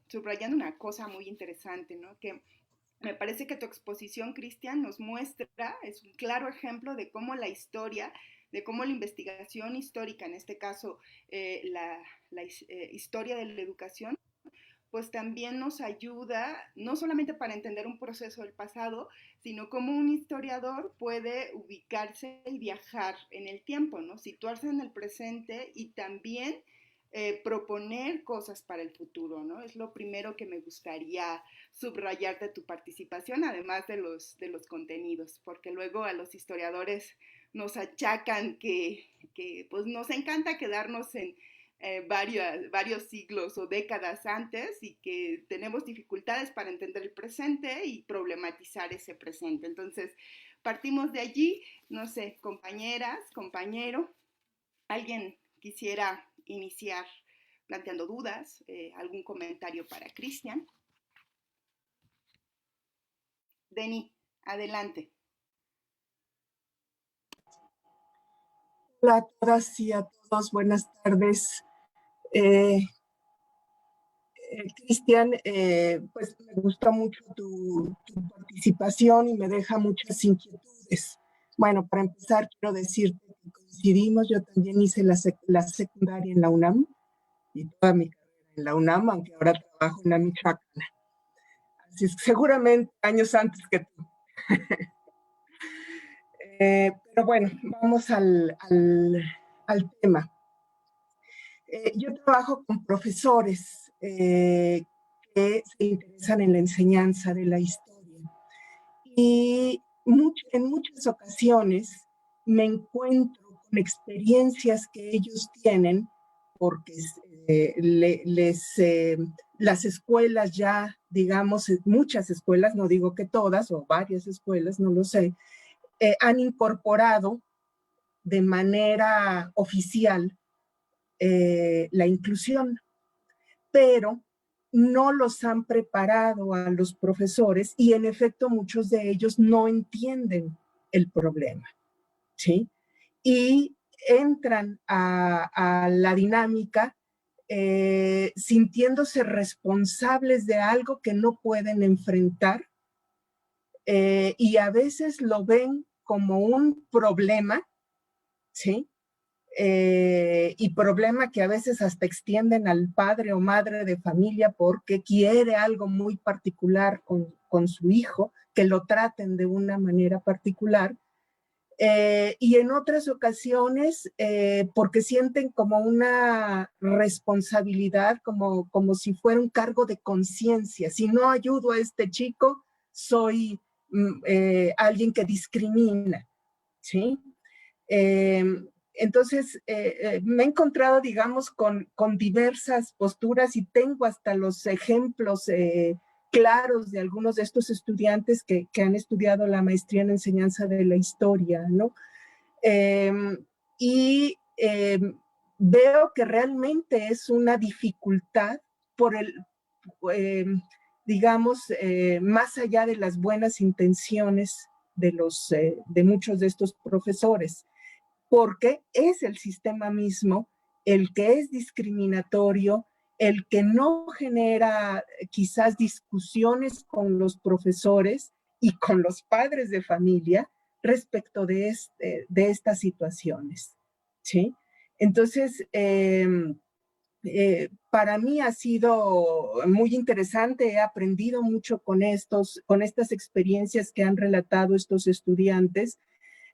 subrayando una cosa muy interesante, ¿no? Que me parece que tu exposición, Cristian, nos muestra, es un claro ejemplo de cómo la historia, de cómo la investigación histórica, en este caso historia de la educación, pues también nos ayuda, no solamente para entender un proceso del pasado, sino cómo un historiador puede ubicarse y viajar en el tiempo, ¿no? Situarse en el presente y también proponer cosas para el futuro, ¿no? Es lo primero que me gustaría subrayar de tu participación, además de los contenidos, porque luego a los historiadores nos achacan que pues nos encanta quedarnos en varios siglos o décadas antes y que tenemos dificultades para entender el presente y problematizar ese presente. Entonces, partimos de allí, no sé, compañeras, compañero, alguien quisiera iniciar planteando dudas, algún comentario para Cristian. Deni, adelante. Hola a todas y a todos, buenas tardes. Cristian, pues me gusta mucho tu participación y me deja muchas inquietudes. Bueno, para empezar, quiero decirte que coincidimos, yo también hice la secundaria en la UNAM y toda mi carrera en la UNAM, aunque ahora trabajo en la Michoacana. Así es, seguramente años antes que tú. Pero bueno, vamos al tema. Yo trabajo con profesores que se interesan en la enseñanza de la historia y en muchas ocasiones me encuentro con experiencias que ellos tienen porque las escuelas ya, digamos, muchas escuelas, no digo que todas o varias escuelas, no lo sé, han incorporado de manera oficial la inclusión, pero no los han preparado a los profesores y en efecto muchos de ellos no entienden el problema, ¿sí? Y entran a la dinámica sintiéndose responsables de algo que no pueden enfrentar y a veces lo ven como un problema, ¿sí? Y problema que a veces hasta extienden al padre o madre de familia porque quiere algo muy particular con su hijo, que lo traten de una manera particular. Y en otras ocasiones, porque sienten como una responsabilidad, como si fuera un cargo de conciencia. Si no ayudo a este chico, soy alguien que discrimina, ¿sí? Entonces, me he encontrado, digamos, con diversas posturas y tengo hasta los ejemplos claros de algunos de estos estudiantes que han estudiado la maestría en enseñanza de la historia, ¿no? Y veo que realmente es una dificultad por digamos, más allá de las buenas intenciones de muchos de estos profesores, porque es el sistema mismo el que es discriminatorio, el que no genera quizás discusiones con los profesores y con los padres de familia respecto de estas situaciones, ¿sí? Entonces, para mí ha sido muy interesante, he aprendido mucho con estas experiencias que han relatado estos estudiantes.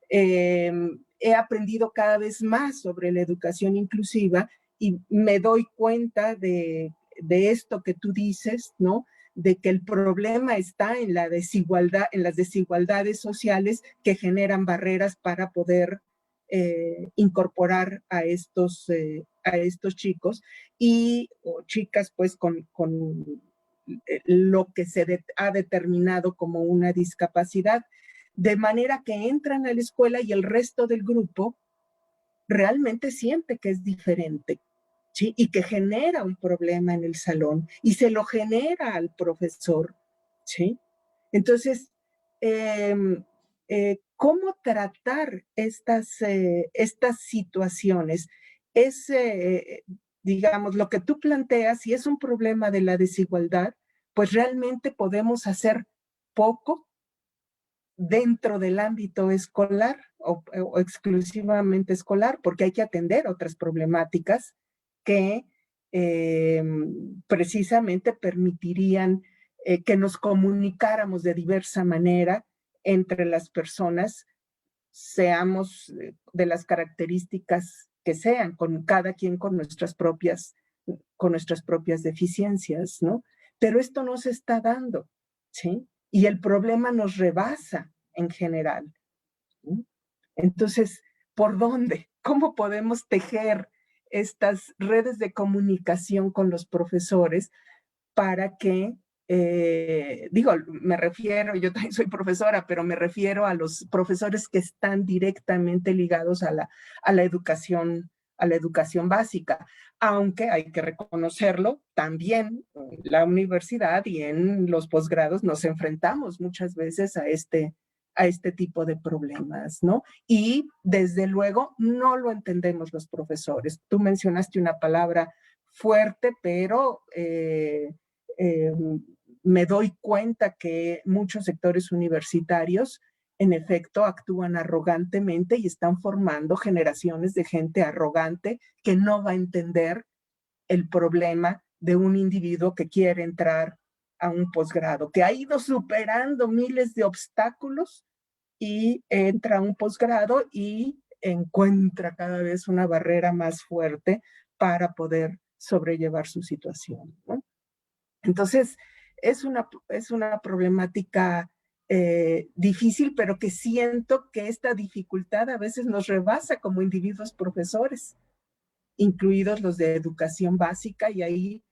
He aprendido cada vez más sobre la educación inclusiva y me doy cuenta de esto que tú dices, ¿no? De que el problema está en la desigualdad, en las desigualdades sociales que generan barreras para poder incorporar a estos chicos o chicas, pues, con lo que ha determinado como una discapacidad. De manera que entran a la escuela y el resto del grupo realmente siente que es diferente, ¿sí? Y que genera un problema en el salón y se lo genera al profesor, ¿sí? Entonces, ¿cómo tratar estas situaciones? Es, digamos, lo que tú planteas, si es un problema de la desigualdad, pues realmente podemos hacer poco dentro del ámbito escolar o exclusivamente escolar, porque hay que atender otras problemáticas que precisamente permitirían que nos comunicáramos de diversa manera entre las personas, seamos de las características que sean, con cada quien con nuestras propias deficiencias, ¿no? Pero esto no se está dando, ¿sí? Y el problema nos rebasa en general, ¿sí? Entonces, ¿por dónde? ¿Cómo podemos tejer estas redes de comunicación con los profesores para que, digo, me refiero, yo también soy profesora, pero me refiero a los profesores que están directamente ligados a la educación básica, aunque hay que reconocerlo, también en la universidad y en los posgrados nos enfrentamos muchas veces a este tipo de problemas, ¿no? Y desde luego no lo entendemos los profesores. Tú mencionaste una palabra fuerte, pero me doy cuenta que muchos sectores universitarios en efecto actúan arrogantemente y están formando generaciones de gente arrogante que no va a entender el problema de un individuo que quiere entrar a un posgrado, que ha ido superando miles de obstáculos y entra a un posgrado y encuentra cada vez una barrera más fuerte para poder sobrellevar su situación, ¿no? Entonces, es una problemática difícil, pero que siento que esta dificultad a veces nos rebasa como individuos profesores, incluidos los de educación básica, y ahí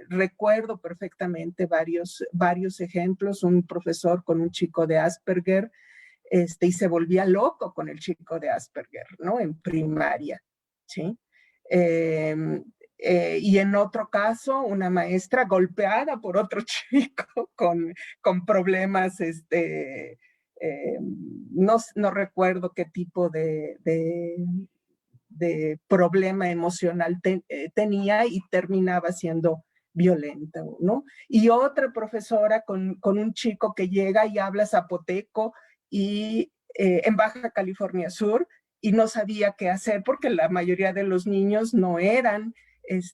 recuerdo perfectamente varios ejemplos, un profesor con un chico de Asperger, y se volvía loco con el chico de Asperger, ¿no? En primaria, ¿sí? Y en otro caso, una maestra golpeada por otro chico con problemas, no recuerdo qué tipo de problema emocional tenía y terminaba siendo violenta, ¿no? Y otra profesora con un chico que llega y habla zapoteco y en Baja California Sur, y no sabía qué hacer porque la mayoría de los niños no eran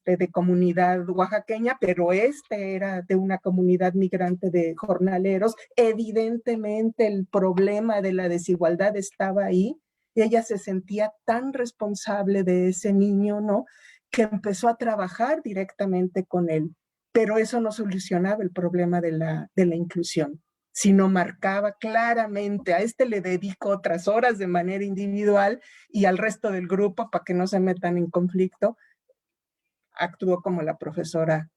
de comunidad oaxaqueña, pero era de una comunidad migrante de jornaleros. Evidentemente el problema de la desigualdad estaba ahí, y ella se sentía tan responsable de ese niño, ¿no? Que empezó a trabajar directamente con él, pero eso no solucionaba el problema de la inclusión, sino marcaba claramente, a le dedico otras horas de manera individual y al resto del grupo, para que no se metan en conflicto, actuó como la profesora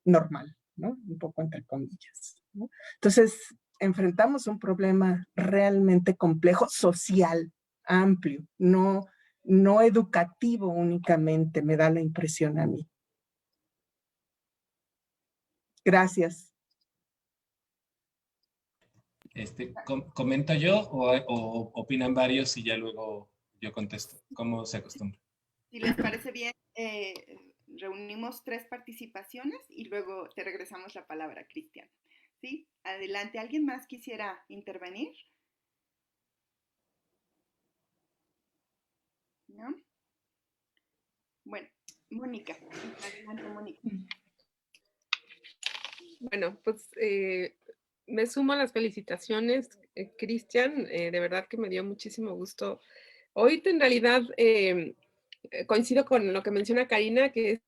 normal, ¿no? Un poco entre comillas, ¿no? Entonces, enfrentamos un problema realmente complejo, social, amplio, no educativo únicamente, me da la impresión a mí. Gracias. ¿Comento yo o opinan varios y ya luego yo contesto? ¿Cómo se acostumbra? Si les parece bien, reunimos 3 participaciones y luego te regresamos la palabra, Cristian. ¿Sí? Adelante. ¿Alguien más quisiera intervenir? ¿No? Bueno, Mónica. Adelante, Mónica. Bueno, pues me sumo a las felicitaciones, Cristian. De verdad que me dio muchísimo gusto. Oírte, en realidad coincido con lo que menciona Karina, que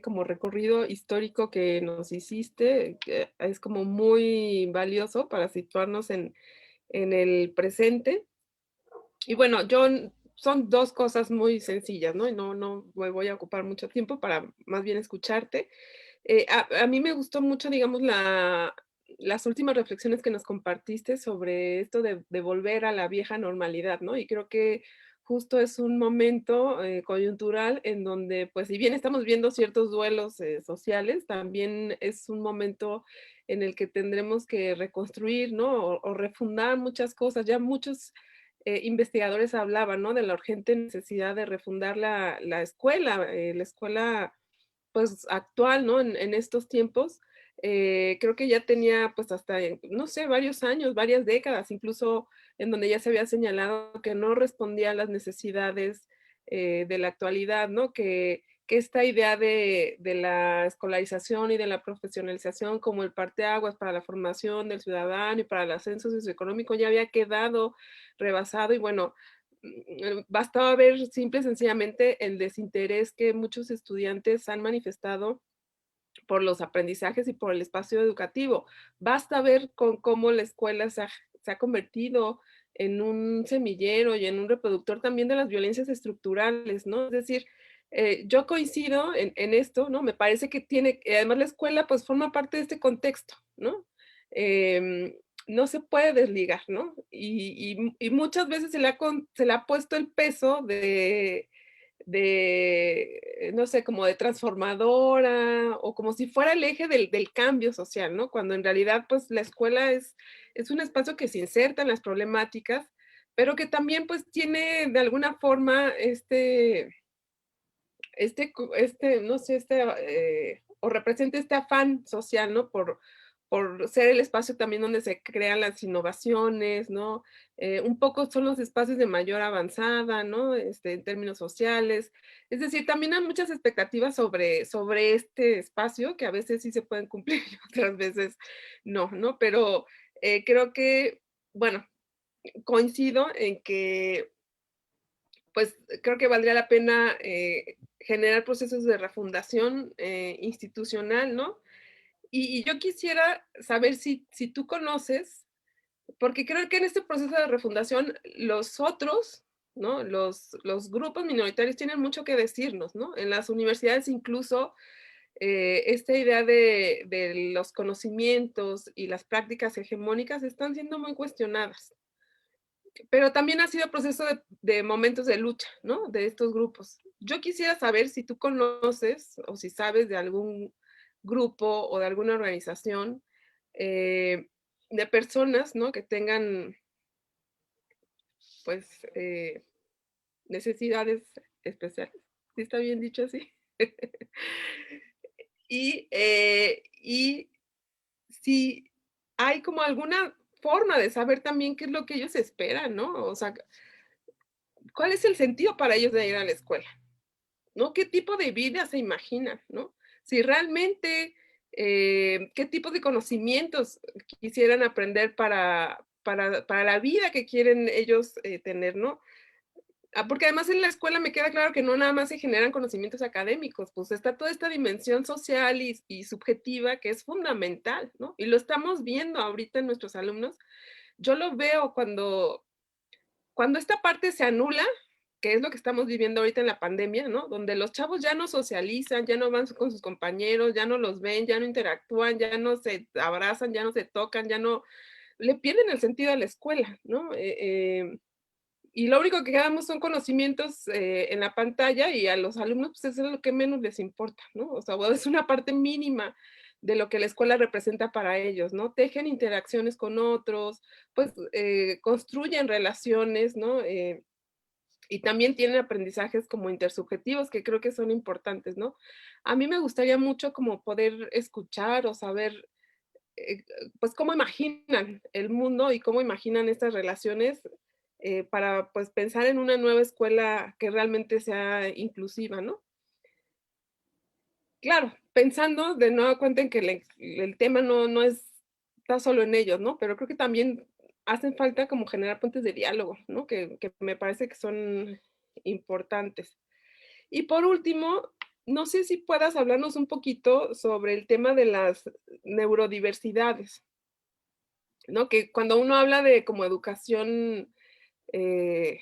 como recorrido histórico que nos hiciste es como muy valioso para situarnos en el presente. Y bueno, son 2 cosas muy sencillas, ¿no? Y no me voy a ocupar mucho tiempo para más bien escucharte. A mí me gustó mucho, digamos, las últimas reflexiones que nos compartiste sobre esto de volver a la vieja normalidad, ¿no? Y creo que justo es un momento coyuntural en donde, pues, si bien estamos viendo ciertos duelos sociales, también es un momento en el que tendremos que reconstruir, ¿no? O refundar muchas cosas. Ya muchos investigadores hablaban, ¿no? De la urgente necesidad de refundar la escuela pues actual, ¿no? En estos tiempos, creo que ya tenía pues hasta, no sé, varios años, varias décadas, incluso en donde ya se había señalado que no respondía a las necesidades de la actualidad, ¿no? Que esta idea de la escolarización y de la profesionalización como el parteaguas para la formación del ciudadano y para el ascenso socioeconómico ya había quedado rebasado y bueno, bastaba ver simple y sencillamente el desinterés que muchos estudiantes han manifestado por los aprendizajes y por el espacio educativo. Basta ver con cómo la escuela se ha convertido en un semillero y en un reproductor también de las violencias estructurales, ¿no? Es decir, yo coincido en esto, ¿no? Me parece que además la escuela pues forma parte de este contexto, ¿no? No se puede desligar, ¿no? Y muchas veces se le ha puesto el peso no sé, como de transformadora o como si fuera el eje del cambio social, ¿no? Cuando en realidad, pues, la escuela es un espacio que se inserta en las problemáticas, pero que también, pues, tiene de alguna forma no sé, o representa este afán social, ¿no? Por ser el espacio también donde se crean las innovaciones, ¿no? Un poco son los espacios de mayor avanzada, ¿no? En términos sociales. Es decir, también hay muchas expectativas sobre este espacio que a veces sí se pueden cumplir y otras veces no, ¿no? Pero creo que, bueno, coincido en que pues creo que valdría la pena generar procesos de refundación institucional, ¿no? Y yo quisiera saber si tú conoces, porque creo que en este proceso de refundación los otros, ¿no? Los grupos minoritarios tienen mucho que decirnos, ¿no? En las universidades incluso esta idea de los conocimientos y las prácticas hegemónicas están siendo muy cuestionadas, pero también ha sido proceso de momentos de lucha, ¿no? De estos grupos. Yo quisiera saber si tú conoces o si sabes de algún grupo o de alguna organización de personas, ¿no? Que tengan, pues, necesidades especiales. ¿Sí está bien dicho así? Y si hay como alguna forma de saber también qué es lo que ellos esperan, ¿no? O sea, ¿cuál es el sentido para ellos de ir a la escuela? ¿No? ¿Qué tipo de vida se imaginan? ¿No? Si realmente, ¿qué tipo de conocimientos quisieran aprender para la vida que quieren ellos tener? ¿No? Porque además en la escuela me queda claro que no nada más se generan conocimientos académicos, pues está toda esta dimensión social y subjetiva que es fundamental, ¿no? Y lo estamos viendo ahorita en nuestros alumnos. Yo lo veo cuando esta parte se anula, que es lo que estamos viviendo ahorita en la pandemia, ¿no? Donde los chavos ya no socializan, ya no van con sus compañeros, ya no los ven, ya no interactúan, ya no se abrazan, ya no se tocan, ya no, le pierden el sentido a la escuela, ¿no? Y lo único que quedamos son conocimientos en la pantalla y a los alumnos, pues eso es lo que menos les importa, ¿no? O sea, es una parte mínima de lo que la escuela representa para ellos, ¿no? Tejen interacciones con otros, pues construyen relaciones, ¿no? Y también tienen aprendizajes como intersubjetivos que creo que son importantes, ¿no? A mí me gustaría mucho como poder escuchar o saber, eh, pues, cómo imaginan el mundo y cómo imaginan estas relaciones para, pues, pensar en una nueva escuela que realmente sea inclusiva, ¿no? Claro, pensando de nueva cuenta en que el tema no está solo en ellos, ¿no? Pero creo que también hacen falta como generar puentes de diálogo, ¿no? Que me parece que son importantes. Y por último, no sé si puedas hablarnos un poquito sobre el tema de las neurodiversidades, ¿no? Que cuando uno habla de como educación eh,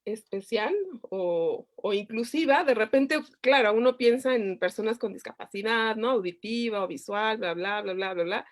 especial o inclusiva, de repente, claro, uno piensa en personas con discapacidad, ¿no? Auditiva o visual, bla, bla, bla, bla, bla, bla.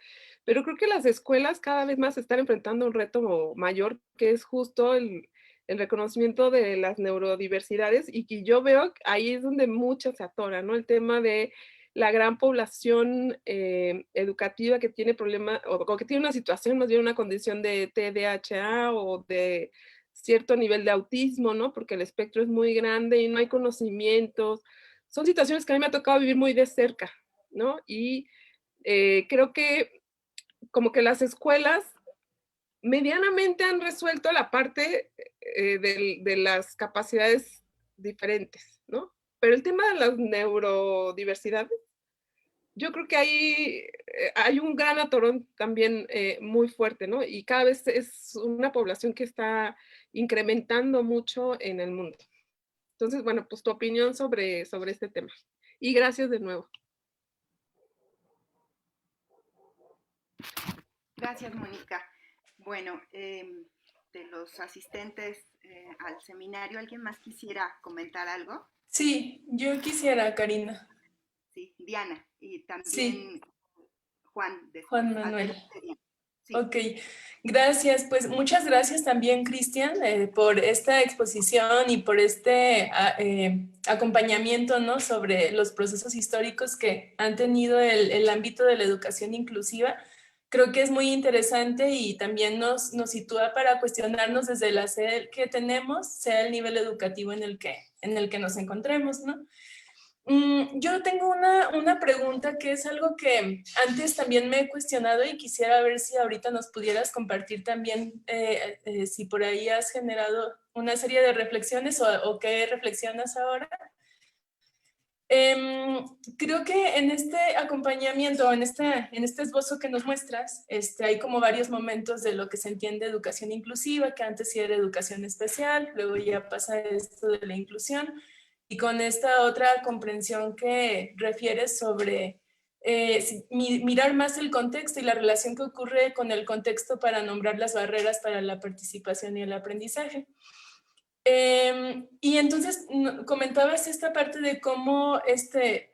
Pero creo que las escuelas cada vez más están enfrentando un reto mayor, que es justo el reconocimiento de las neurodiversidades y que yo veo que ahí es donde muchas se atoran, ¿no? El tema de la gran población educativa que tiene problemas o que tiene una situación, más bien una condición de TDAH o de cierto nivel de autismo, ¿no? Porque el espectro es muy grande y no hay conocimientos. Son situaciones que a mí me ha tocado vivir muy de cerca, ¿no? Y creo que como que las escuelas medianamente han resuelto la parte de las capacidades diferentes, ¿no? Pero el tema de las neurodiversidades yo creo que hay un gran atorón también muy fuerte, ¿no? Y cada vez es una población que está incrementando mucho en el mundo. Entonces, bueno, pues tu opinión sobre este tema. Y gracias de nuevo. Gracias, Mónica. Bueno, de los asistentes al seminario, ¿alguien más quisiera comentar algo? Sí, yo quisiera, Karina. Sí, Diana y Sí, también Juan después. Juan Manuel. Adelante, Diana. Sí. Ok, gracias. Pues muchas gracias también, Cristian, por esta exposición y por este acompañamiento, ¿no? Sobre los procesos históricos que han tenido el ámbito de la educación inclusiva. Creo que es muy interesante y también nos sitúa para cuestionarnos desde la sede que tenemos, sea el nivel educativo en el que nos encontremos, ¿no? Yo tengo una pregunta que es algo que antes también me he cuestionado y quisiera ver si ahorita nos pudieras compartir también, si por ahí has generado una serie de reflexiones o qué reflexionas ahora. Creo que en este acompañamiento, en este esbozo que nos muestras, hay como varios momentos de lo que se entiende educación inclusiva, que antes sí era educación especial, luego ya pasa esto de la inclusión, y con esta otra comprensión que refieres sobre mirar más el contexto y la relación que ocurre con el contexto para nombrar las barreras para la participación y el aprendizaje. Y entonces comentabas esta parte de cómo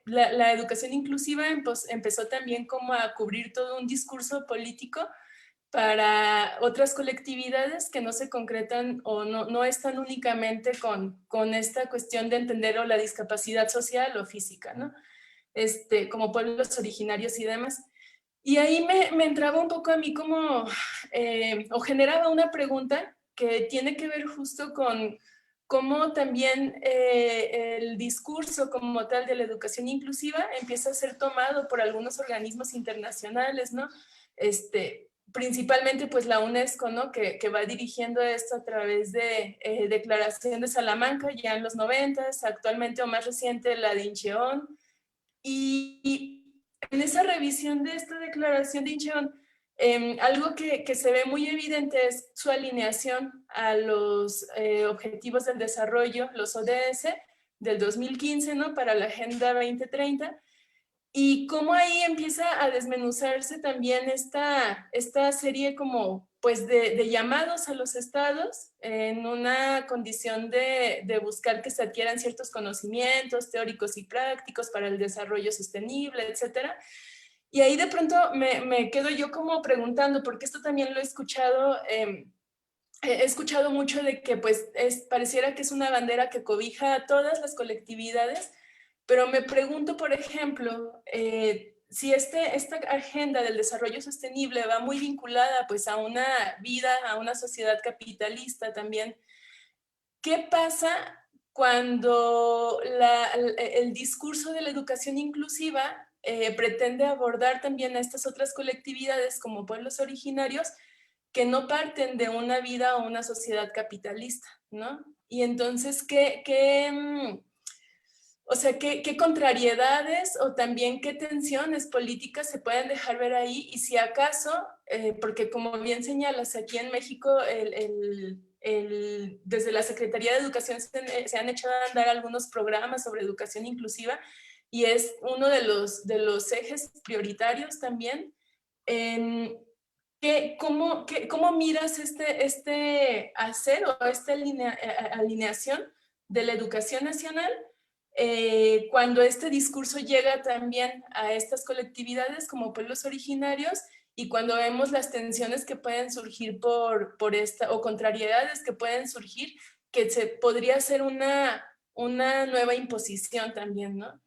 la educación inclusiva empezó también como a cubrir todo un discurso político para otras colectividades que no se concretan o no están únicamente con esta cuestión de entender o la discapacidad social o física, ¿no? Como pueblos originarios y demás. Y ahí me entraba un poco a mí como, o generaba una pregunta que tiene que ver justo con cómo también el discurso como tal de la educación inclusiva empieza a ser tomado por algunos organismos internacionales, ¿no? Principalmente pues la UNESCO, ¿no? Que va dirigiendo esto a través de Declaración de Salamanca ya en los 90s, actualmente o más reciente la de Incheon. Y en esa revisión de esta declaración de Incheon, algo que se ve muy evidente es su alineación a los Objetivos del Desarrollo, los ODS, del 2015, ¿no? Para la Agenda 2030, y cómo ahí empieza a desmenuzarse también esta serie como pues de llamados a los estados en una condición de buscar que se adquieran ciertos conocimientos teóricos y prácticos para el desarrollo sostenible, etcétera. Y ahí de pronto me quedo yo como preguntando, porque esto también lo he escuchado mucho de que pues pareciera que es una bandera que cobija a todas las colectividades, pero me pregunto, por ejemplo, si esta agenda del desarrollo sostenible va muy vinculada pues a una vida, a una sociedad capitalista también, ¿qué pasa cuando el discurso de la educación inclusiva pretende abordar también a estas otras colectividades como pueblos originarios que no parten de una vida o una sociedad capitalista, ¿no? Y entonces, o sea, ¿qué contrariedades o también qué tensiones políticas se pueden dejar ver ahí? Y si acaso, porque como bien señalas, aquí en México desde la Secretaría de Educación se han hecho andar algunos programas sobre educación inclusiva y es uno de los ejes prioritarios también. ¿Cómo miras este hacer o esta alineación de la educación nacional cuando este discurso llega también a estas colectividades como pueblos originarios y cuando vemos las tensiones que pueden surgir por esta o contrariedades que pueden surgir que podría ser una nueva imposición también, ¿no?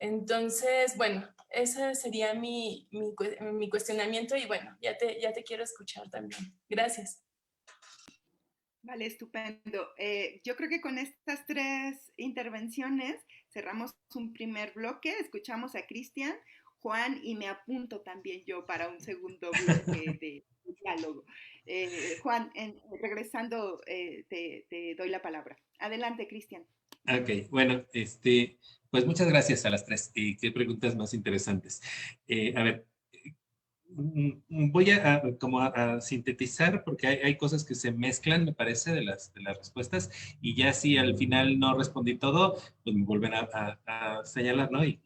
Entonces, bueno, ese sería mi cuestionamiento y bueno, ya te quiero escuchar también. Gracias. Vale, estupendo. Yo creo que con estas tres intervenciones cerramos un primer bloque, escuchamos a Cristian, Juan y me apunto también yo para un segundo bloque de diálogo. Juan, regresando, te doy la palabra. Adelante, Cristian. Ok, bueno, pues muchas gracias a las tres. Y qué preguntas más interesantes. A ver, voy como a sintetizar porque hay cosas que se mezclan, me parece, de las respuestas y ya si al final no respondí todo, pues me vuelven a señalar, ¿no? Y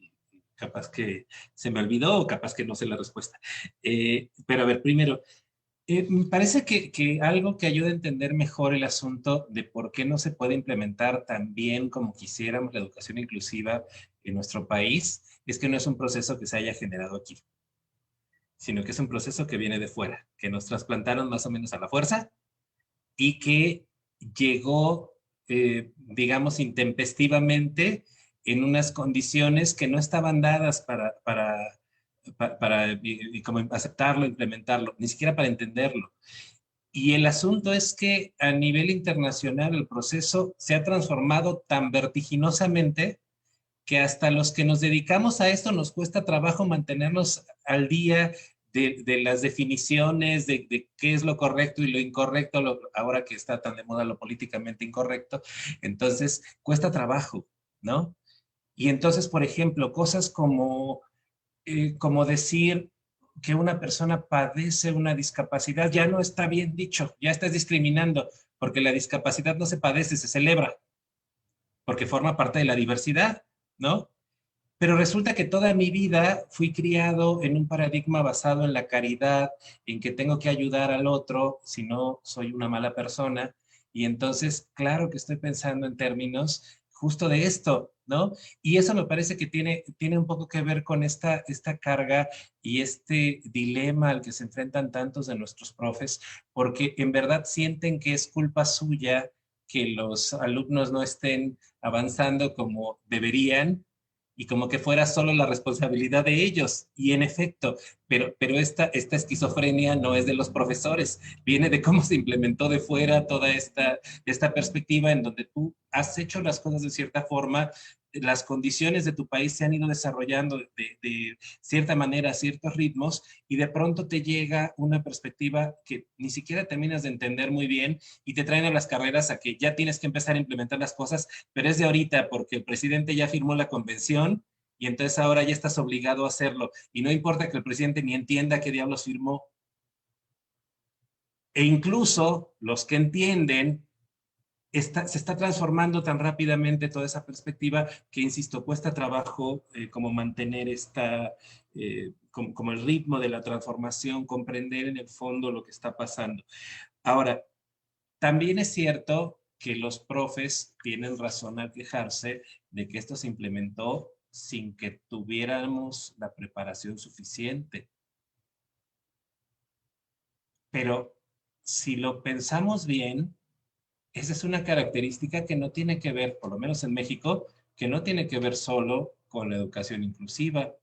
capaz que se me olvidó o capaz que no sé la respuesta. Pero a ver, primero, me parece que algo que ayuda a entender mejor el asunto de por qué no se puede implementar tan bien como quisiéramos la educación inclusiva en nuestro país es que no es un proceso que se haya generado aquí, sino que es un proceso que viene de fuera, que nos trasplantaron más o menos a la fuerza y que llegó, digamos, intempestivamente en unas condiciones que no estaban dadas para y como aceptarlo, implementarlo, ni siquiera para entenderlo. Y el asunto es que a nivel internacional el proceso se ha transformado tan vertiginosamente que hasta los que nos dedicamos a esto nos cuesta trabajo mantenernos al día de las definiciones de qué es lo correcto y lo incorrecto, ahora que está tan de moda lo políticamente incorrecto, entonces cuesta trabajo, ¿no? Y entonces, por ejemplo, cosas como decir que una persona padece una discapacidad ya no está bien dicho, ya estás discriminando, porque la discapacidad no se padece, se celebra, porque forma parte de la diversidad, ¿no? Pero resulta que toda mi vida fui criado en un paradigma basado en la caridad, en que tengo que ayudar al otro, si no soy una mala persona. Y entonces, claro que estoy pensando en términos justo de esto, ¿no? Y eso me parece que tiene un poco que ver con esta carga y este dilema al que se enfrentan tantos de nuestros profes, porque en verdad sienten que es culpa suya que los alumnos no estén avanzando como deberían y como que fuera solo la responsabilidad de ellos. Y en efecto, pero esta esquizofrenia no es de los profesores, viene de cómo se implementó de fuera toda esta perspectiva en donde tú has hecho las cosas de cierta forma, las condiciones de tu país se han ido desarrollando de cierta manera, a ciertos ritmos, y de pronto te llega una perspectiva que ni siquiera terminas de entender muy bien y te traen a las carreras a que ya tienes que empezar a implementar las cosas, pero es de ahorita porque el presidente ya firmó la convención y entonces ahora ya estás obligado a hacerlo. Y no importa que el presidente ni entienda qué diablos firmó. E incluso los que entienden se está transformando tan rápidamente toda esa perspectiva que, insisto, cuesta trabajo como mantener como el ritmo de la transformación, comprender en el fondo lo que está pasando. Ahora, también es cierto que los profes tienen razón al quejarse de que esto se implementó sin que tuviéramos la preparación suficiente. Pero si lo pensamos bien, esa es una característica que no tiene que ver, por lo menos en México, que no tiene que ver solo con la educación inclusiva,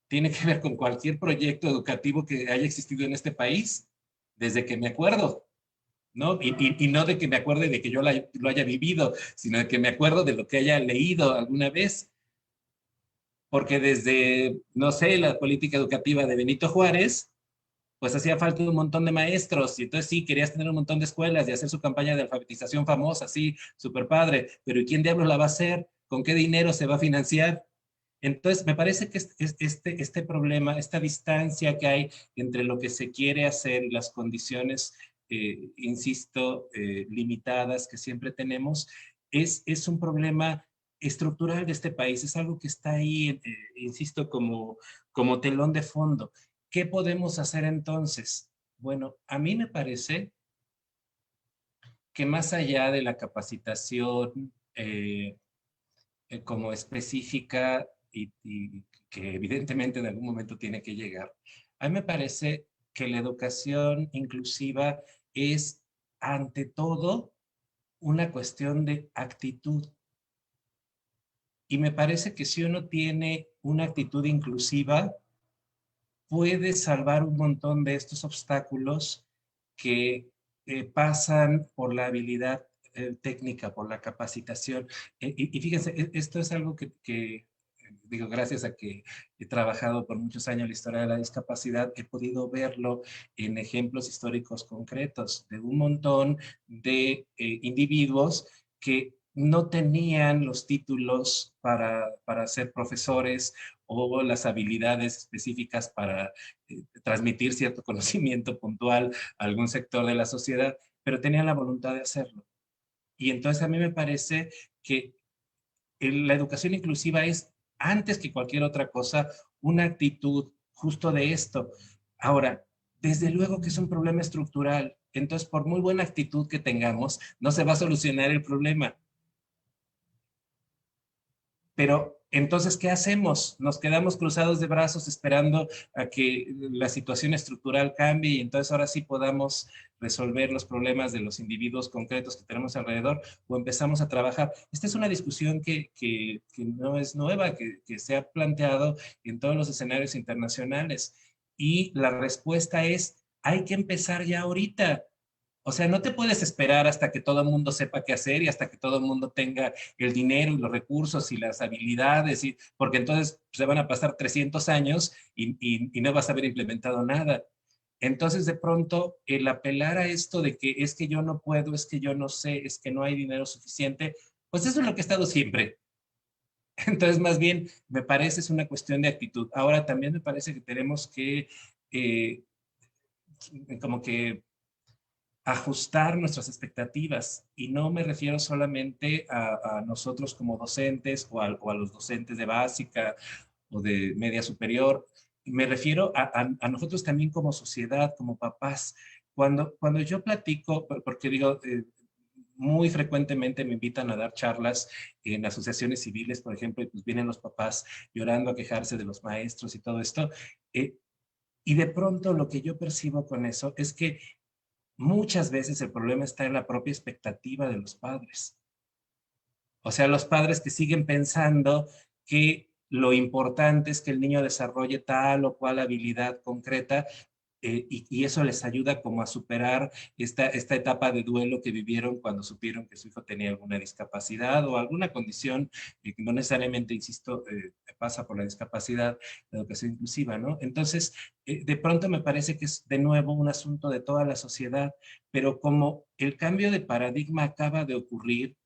tiene que ver con cualquier proyecto educativo que haya existido en este país, desde que me acuerdo, ¿no? Y no de que me acuerde de que yo lo haya vivido, sino de que me acuerdo de lo que haya leído alguna vez, porque desde, no sé, la política educativa de Benito Juárez, pues hacía falta un montón de maestros y entonces sí, querías tener un montón de escuelas y hacer su campaña de alfabetización famosa, sí, súper padre, pero ¿y quién diablos la va a hacer? ¿Con qué dinero se va a financiar? Entonces, me parece que este problema, esta distancia que hay entre lo que se quiere hacer y las condiciones, insisto, limitadas que siempre tenemos, es un problema estructural de este país, es algo que está ahí, insisto, como telón de fondo. ¿Qué podemos hacer entonces? Bueno, a mí me parece que más allá de la capacitación como específica y que evidentemente en algún momento tiene que llegar, a mí me parece que la educación inclusiva es ante todo una cuestión de actitud. Y me parece que si uno tiene una actitud inclusiva, puede salvar un montón de estos obstáculos que pasan por la habilidad técnica, por la capacitación. Y fíjense, esto es algo que, digo, gracias a que he trabajado por muchos años la historia de la discapacidad, he podido verlo en ejemplos históricos concretos de un montón de individuos que no tenían los títulos para ser profesores o las habilidades específicas para transmitir cierto conocimiento puntual a algún sector de la sociedad, pero tenían la voluntad de hacerlo. Y entonces a mí me parece que la educación inclusiva es, antes que cualquier otra cosa, una actitud justo de esto. Ahora, desde luego que es un problema estructural. Entonces, por muy buena actitud que tengamos, no se va a solucionar el problema. Pero entonces, ¿qué hacemos? Nos quedamos cruzados de brazos esperando a que la situación estructural cambie y entonces ahora sí podamos resolver los problemas de los individuos concretos que tenemos alrededor, o empezamos a trabajar. Esta es una discusión que no es nueva, que se ha planteado en todos los escenarios internacionales. Y la respuesta es, hay que empezar ya ahorita. O sea, no te puedes esperar hasta que todo el mundo sepa qué hacer y hasta que todo el mundo tenga el dinero y los recursos y las habilidades, porque entonces se van a pasar 300 años y no vas a haber implementado nada. Entonces, de pronto, el apelar a esto de que es que yo no puedo, es que yo no sé, es que no hay dinero suficiente, pues eso es lo que ha estado siempre. Entonces, más bien, me parece es una cuestión de actitud. Ahora, también me parece que tenemos que, como que ajustar nuestras expectativas, y no me refiero solamente a nosotros como docentes o a los docentes de básica o de media superior, me refiero a nosotros también como sociedad, como papás. Cuando yo platico, porque digo, muy frecuentemente me invitan a dar charlas en asociaciones civiles, por ejemplo, y pues vienen los papás llorando a quejarse de los maestros y todo esto, y de pronto lo que yo percibo con eso es que muchas veces el problema está en la propia expectativa de los padres. O sea, los padres que siguen pensando que lo importante es que el niño desarrolle tal o cual habilidad concreta, y eso les ayuda como a superar esta etapa de duelo que vivieron cuando supieron que su hijo tenía alguna discapacidad o alguna condición, que no necesariamente, insisto, pasa por la discapacidad, la educación inclusiva, ¿no? Entonces, de pronto me parece que es de nuevo un asunto de toda la sociedad, pero como el cambio de paradigma acaba de ocurrir,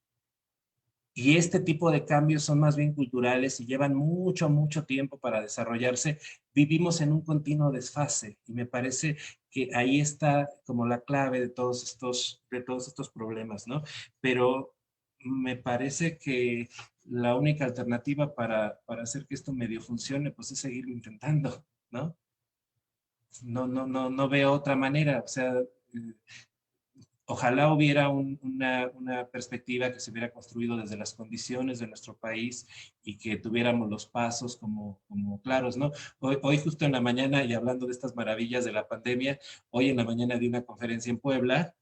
y este tipo de cambios son más bien culturales y llevan mucho, mucho tiempo para desarrollarse, vivimos en un continuo desfase, y me parece que ahí está como la clave de todos estos problemas, ¿no? Pero me parece que la única alternativa para hacer que esto medio funcione, pues es seguirlo intentando, ¿no? No veo otra manera. O sea, ojalá hubiera una perspectiva que se hubiera construido desde las condiciones de nuestro país y que tuviéramos los pasos como claros, ¿no? Hoy justo en la mañana, y hablando de estas maravillas de la pandemia, hoy en la mañana di una conferencia en Puebla,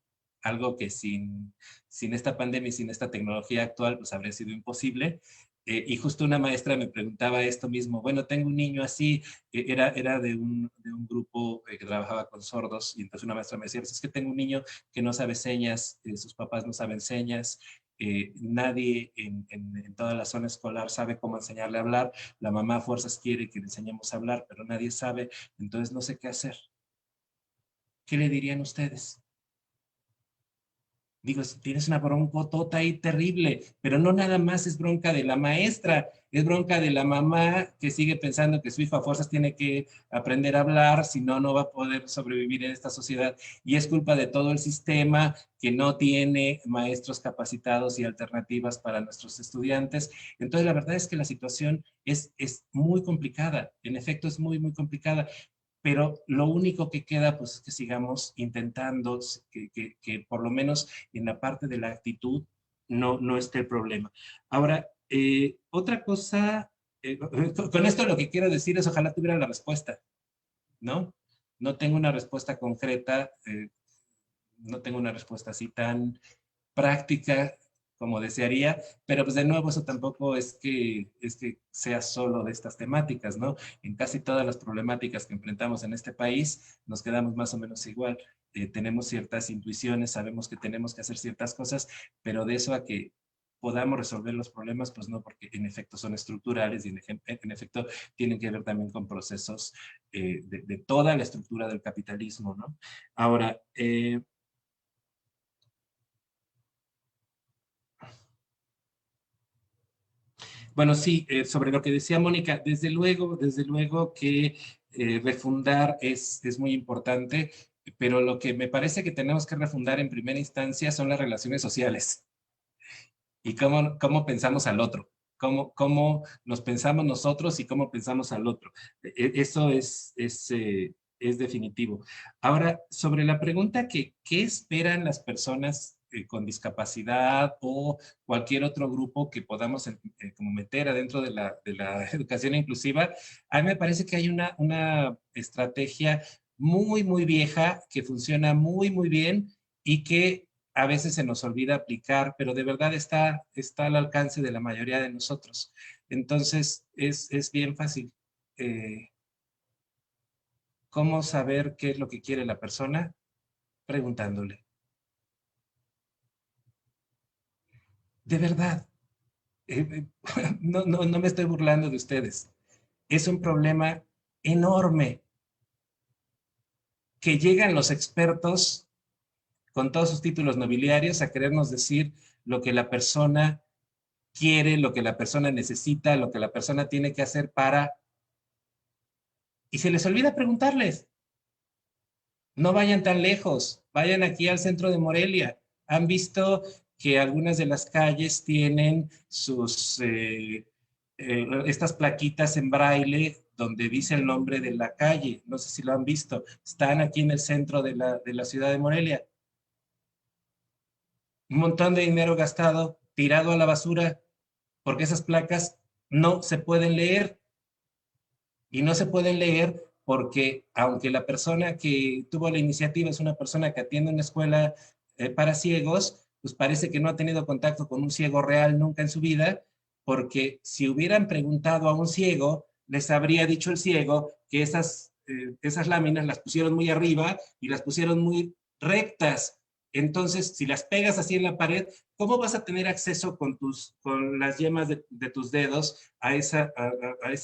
algo que sin esta pandemia y sin esta tecnología actual, pues habría sido imposible. Y justo una maestra me preguntaba esto mismo. Bueno, tengo un niño así, era de un grupo que trabajaba con sordos, y entonces una maestra me decía, pues es que tengo un niño que no sabe señas, sus papás no saben señas, nadie en toda la zona escolar sabe cómo enseñarle a hablar, la mamá a fuerzas quiere que le enseñemos a hablar, pero nadie sabe, entonces no sé qué hacer. ¿Qué le dirían ustedes? Digo, tienes una broncotota ahí terrible, pero no nada más es bronca de la maestra, es bronca de la mamá que sigue pensando que su hijo a fuerzas tiene que aprender a hablar, si no, no va a poder sobrevivir en esta sociedad. Y es culpa de todo el sistema que no tiene maestros capacitados y alternativas para nuestros estudiantes. Entonces, la verdad es que la situación es muy complicada, en efecto es muy, muy complicada. Pero lo único que queda, pues, es que sigamos intentando que por lo menos en la parte de la actitud no esté el problema. Ahora, otra cosa, con esto lo que quiero decir es, ojalá tuviera la respuesta, ¿no? No tengo una respuesta concreta, no tengo una respuesta así tan práctica como desearía, pero pues de nuevo eso tampoco es que sea solo de estas temáticas, ¿no? En casi todas las problemáticas que enfrentamos en este país nos quedamos más o menos igual. Tenemos ciertas intuiciones, sabemos que tenemos que hacer ciertas cosas, pero de eso a que podamos resolver los problemas, pues no, porque en efecto son estructurales y en efecto tienen que ver también con procesos de toda la estructura del capitalismo, ¿no? Ahora, Bueno, sí, sobre lo que decía Mónica, desde luego que refundar es muy importante, pero lo que me parece que tenemos que refundar en primera instancia son las relaciones sociales y cómo pensamos al otro, cómo nos pensamos nosotros y cómo pensamos al otro. Eso es definitivo. Ahora, sobre la pregunta que, ¿qué esperan las personas con discapacidad o cualquier otro grupo que podamos como meter adentro de la educación inclusiva? A mí me parece que hay una estrategia muy vieja que funciona muy bien y que a veces se nos olvida aplicar, pero de verdad está al alcance de la mayoría de nosotros. Entonces, es bien fácil. ¿Cómo saber qué es lo que quiere la persona? Preguntándole. De verdad, no me estoy burlando de ustedes. Es un problema enorme que llegan los expertos con todos sus títulos nobiliarios a querernos decir lo que la persona quiere, lo que la persona necesita, lo que la persona tiene que hacer para... Y se les olvida preguntarles. No vayan tan lejos, vayan aquí al centro de Morelia. Han visto que algunas de las calles tienen estas plaquitas en braille donde dice el nombre de la calle. No sé si lo han visto. Están aquí en el centro de la ciudad de Morelia. Un montón de dinero gastado, tirado a la basura, porque esas placas no se pueden leer. Y no se pueden leer porque aunque la persona que tuvo la iniciativa es una persona que atiende una escuela para ciegos, pues parece que no ha tenido contacto con un ciego real nunca en su vida, porque si hubieran preguntado a un ciego, les habría dicho el ciego que esas láminas las pusieron muy arriba y las pusieron muy rectas. Entonces, si las pegas así en la pared, ¿cómo vas a tener acceso con las yemas de tus dedos a esa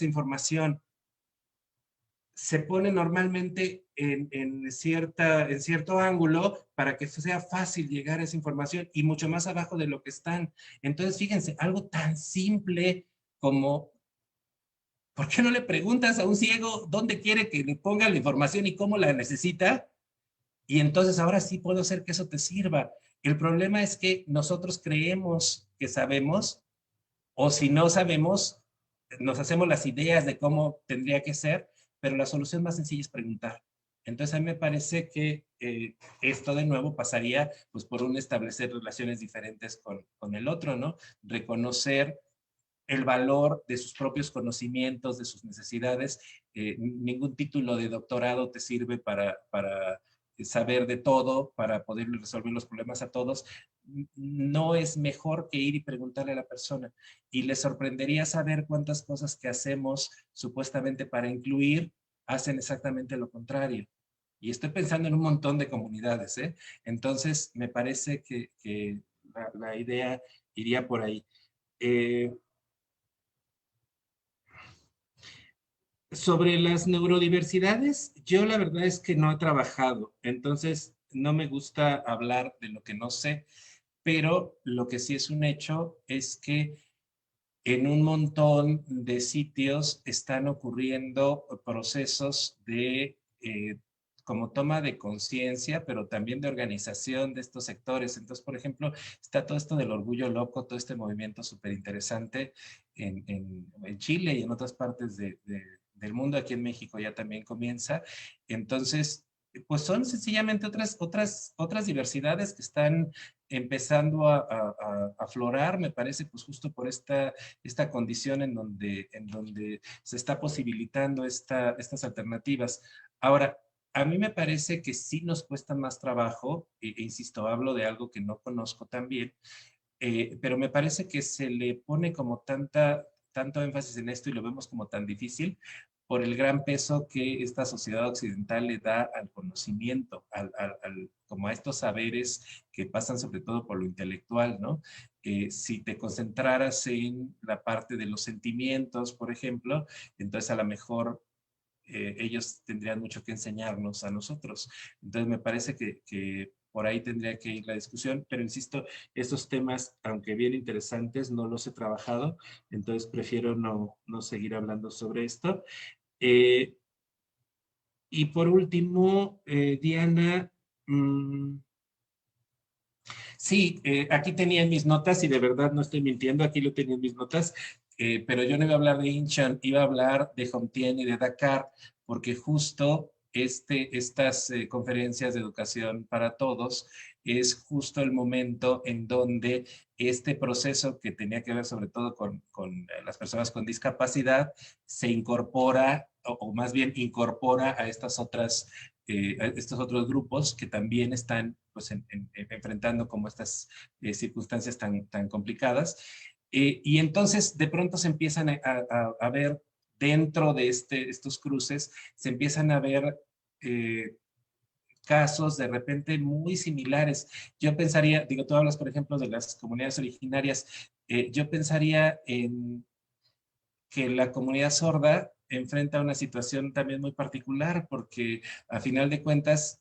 información? Se pone normalmente en cierto ángulo para que sea fácil llegar a esa información y mucho más abajo de lo que están. Entonces, fíjense, algo tan simple como, ¿por qué no le preguntas a un ciego dónde quiere que le ponga la información y cómo la necesita? Y entonces ahora sí puedo hacer que eso te sirva. El problema es que nosotros creemos que sabemos, o si no sabemos, nos hacemos las ideas de cómo tendría que ser, pero la solución más sencilla es preguntar. Entonces a mí me parece que esto de nuevo pasaría pues por un establecer relaciones diferentes con el otro, ¿no? Reconocer el valor de sus propios conocimientos, de sus necesidades. Ningún título de doctorado te sirve para saber de todo, para poder resolver los problemas a todos. No es mejor que ir y preguntarle a la persona. Y le sorprendería saber cuántas cosas que hacemos supuestamente para incluir hacen exactamente lo contrario. Y estoy pensando en un montón de comunidades, ¿eh? Entonces, me parece que la idea iría por ahí. Eh, Sobre las neurodiversidades, yo la verdad es que no he trabajado, entonces no me gusta hablar de lo que no sé, pero lo que sí es un hecho es que en un montón de sitios están ocurriendo procesos de como toma de conciencia, pero también de organización de estos sectores. Entonces, por ejemplo, está todo esto del orgullo loco, todo este movimiento súper interesante en Chile y en otras partes del mundo. Aquí en México ya también comienza. Entonces, pues son sencillamente otras diversidades que están empezando a aflorar, me parece, pues justo por esta condición en donde se está posibilitando estas alternativas. Ahora, a mí me parece que sí nos cuesta más trabajo, insisto, hablo de algo que no conozco tan bien, pero me parece que se le pone como tanto énfasis en esto y lo vemos como tan difícil por el gran peso que esta sociedad occidental le da al conocimiento, como a estos saberes que pasan sobre todo por lo intelectual, ¿no? Si te concentraras en la parte de los sentimientos, por ejemplo, entonces a lo mejor ellos tendrían mucho que enseñarnos a nosotros. Entonces me parece que por ahí tendría que ir la discusión, pero insisto, estos temas, aunque bien interesantes, no los he trabajado, entonces prefiero no seguir hablando sobre esto. Y por último, Diana, sí, aquí tenía en mis notas, y de verdad no estoy mintiendo, aquí lo tenía en mis notas, pero yo no iba a hablar de Incheon, iba a hablar de Jomtien y de Dakar, porque justo estas conferencias de educación para todos es justo el momento en donde este proceso que tenía que ver sobre todo con las personas con discapacidad se incorpora, o más bien incorpora a estas otras estos otros grupos que también están pues, enfrentando como estas circunstancias tan complicadas. Y entonces de pronto se empiezan a ver dentro de estos cruces, se empiezan a ver casos de repente muy similares. Yo pensaría, digo, tú hablas por ejemplo de las comunidades originarias, yo pensaría en que la comunidad sorda enfrenta una situación también muy particular porque a final de cuentas,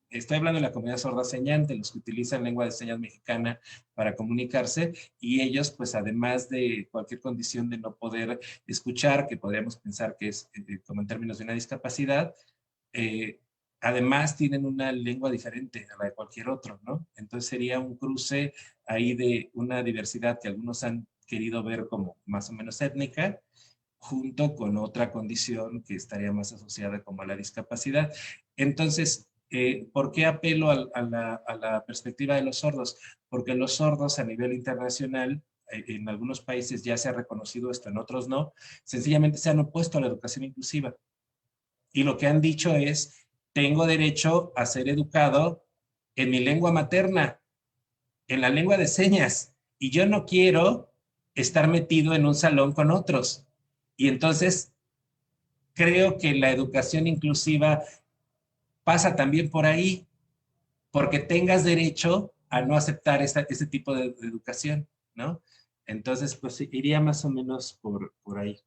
estoy hablando de la comunidad sorda señante, los que utilizan lengua de señas mexicana para comunicarse, y ellos pues además de cualquier condición de no poder escuchar, que podríamos pensar que es como en términos de una discapacidad, eh, además tienen una lengua diferente a la de cualquier otro, ¿no? Entonces sería un cruce ahí de una diversidad que algunos han querido ver como más o menos étnica, junto con otra condición que estaría más asociada como a la discapacidad. Entonces, ¿por qué apelo a la perspectiva de los sordos? Porque los sordos a nivel internacional, en algunos países ya se ha reconocido esto, en otros no, sencillamente se han opuesto a la educación inclusiva. Y lo que han dicho es, tengo derecho a ser educado en mi lengua materna, en la lengua de señas, y yo no quiero estar metido en un salón con otros. Y entonces creo que la educación inclusiva pasa también por ahí, porque tengas derecho a no aceptar ese tipo de educación, ¿no? Entonces, pues iría más o menos por ahí.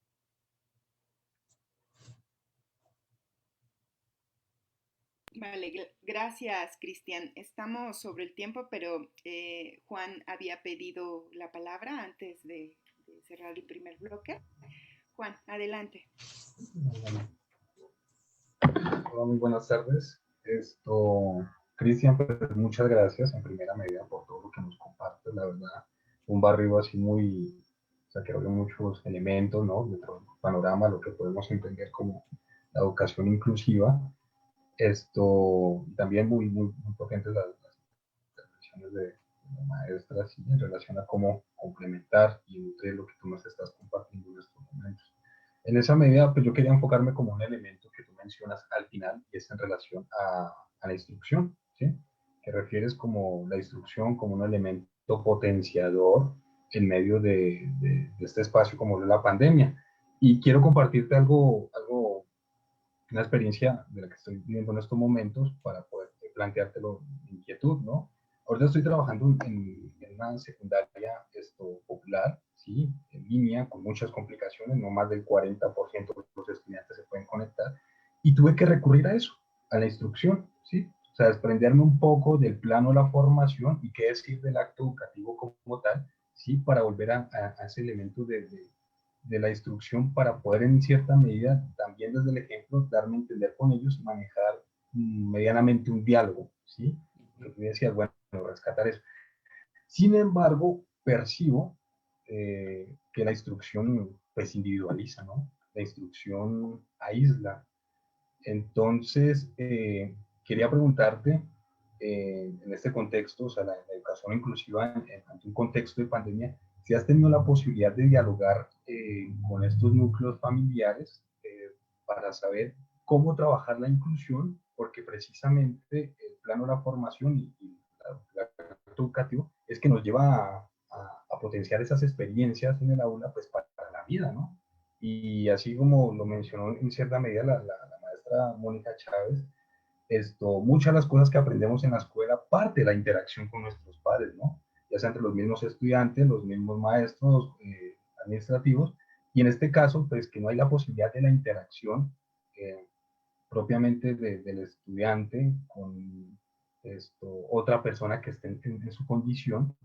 Vale, gracias, Cristian. Estamos sobre el tiempo, pero Juan había pedido la palabra antes de cerrar el primer bloque. Juan, adelante. Hola, muy buenas tardes. Cristian, pues muchas gracias en primera medida por todo lo que nos compartes, la verdad, un barrio así muy, o sea, que abre muchos elementos, ¿no? Dentro del panorama, lo que podemos entender como la educación inclusiva. También muy potentes las intervenciones de las maestras y en relación a cómo complementar y nutrir lo que tú nos estás compartiendo en estos momentos. En esa medida, pues yo quería enfocarme como un elemento que tú mencionas al final, y es en relación a la instrucción, ¿sí? Que refieres como la instrucción como un elemento potenciador en medio de este espacio como la pandemia. Y quiero compartirte una experiencia de la que estoy viviendo en estos momentos para poder planteártelo en inquietud, ¿no? Ahorita estoy trabajando en una secundaria popular, ¿sí? En línea, con muchas complicaciones, no más del 40% de los estudiantes se pueden conectar, y tuve que recurrir a eso, a la instrucción, ¿sí? O sea, desprenderme un poco del plano de la formación y qué decir del acto educativo como tal, ¿sí? Para volver a ese elemento de la instrucción para poder en cierta medida, también desde el ejemplo, darme a entender con ellos y manejar medianamente un diálogo, ¿sí? Que tú decías, bueno, rescatar eso. Sin embargo, percibo que la instrucción pues individualiza, ¿no? La instrucción aísla. Entonces, quería preguntarte, en este contexto, o sea, la educación inclusiva ante un contexto de pandemia, si has tenido la posibilidad de dialogar con estos núcleos familiares para saber cómo trabajar la inclusión, porque precisamente el plano de la formación y la educativo es que nos lleva a potenciar esas experiencias en el aula pues para la vida, ¿no? Y así como lo mencionó en cierta medida la maestra Mónica Chávez, muchas de las cosas que aprendemos en la escuela parte de la interacción con nuestros padres, ¿no? Ya sea entre los mismos estudiantes, los mismos maestros administrativos, y en este caso, pues que no hay la posibilidad de la interacción propiamente del estudiante otra persona que esté en su condición,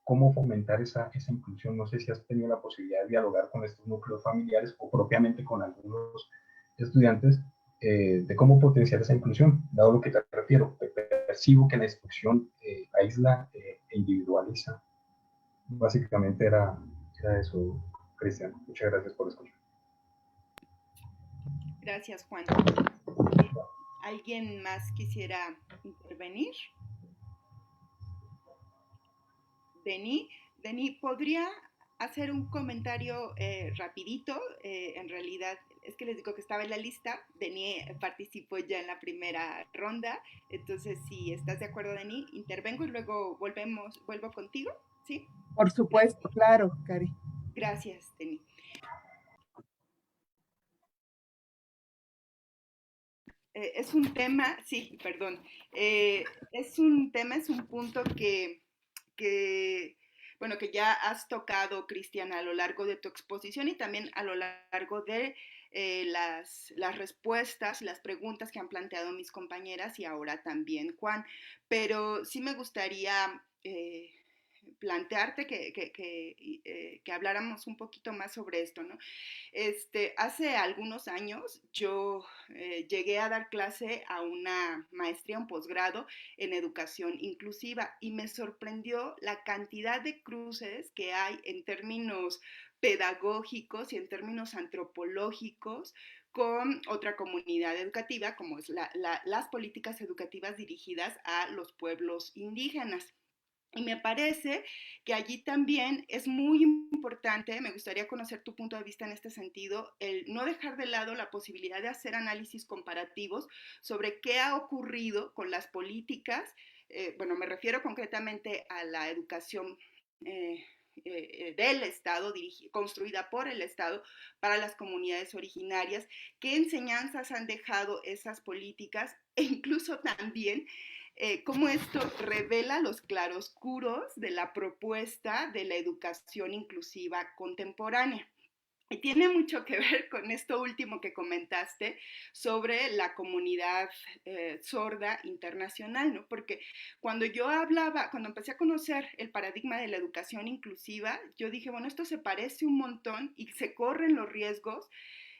cómo fomentar esa inclusión. No sé si has tenido la posibilidad de dialogar con estos núcleos familiares o propiamente con algunos estudiantes de cómo potenciar esa inclusión, dado lo que te refiero. Percibo que la instrucción aísla e individualiza. Básicamente era eso, Cristian. Muchas gracias por escuchar. Gracias, Juan. ¿Alguien más quisiera intervenir? Denis, ¿podría hacer un comentario rapidito? En realidad, es que les digo que estaba en la lista. Denis participó ya en la primera ronda. Entonces, si estás de acuerdo, Denis, intervengo y luego vuelvo contigo, ¿sí? Por supuesto, claro, Cari. Gracias, Denis. Es un tema, sí, perdón, es un punto bueno, que ya has tocado, Cristian, a lo largo de tu exposición y también a lo largo de las respuestas, las preguntas que han planteado mis compañeras y ahora también Juan. Pero sí me gustaría plantearte que habláramos un poquito más sobre esto, ¿no? Hace algunos años yo llegué a dar clase a una maestría, un posgrado en educación inclusiva y me sorprendió la cantidad de cruces que hay en términos pedagógicos y en términos antropológicos con otra comunidad educativa, como es las políticas educativas dirigidas a los pueblos indígenas. Y me parece que allí también es muy importante, me gustaría conocer tu punto de vista en este sentido, el no dejar de lado la posibilidad de hacer análisis comparativos sobre qué ha ocurrido con las políticas, bueno, me refiero concretamente a la educación del Estado, construida por el Estado para las comunidades originarias, qué enseñanzas han dejado esas políticas e incluso también cómo esto revela los claroscuros de la propuesta de la educación inclusiva contemporánea. Y tiene mucho que ver con esto último que comentaste sobre la comunidad sorda internacional, ¿no? Porque cuando cuando empecé a conocer el paradigma de la educación inclusiva, yo dije, bueno, esto se parece un montón y se corren los riesgos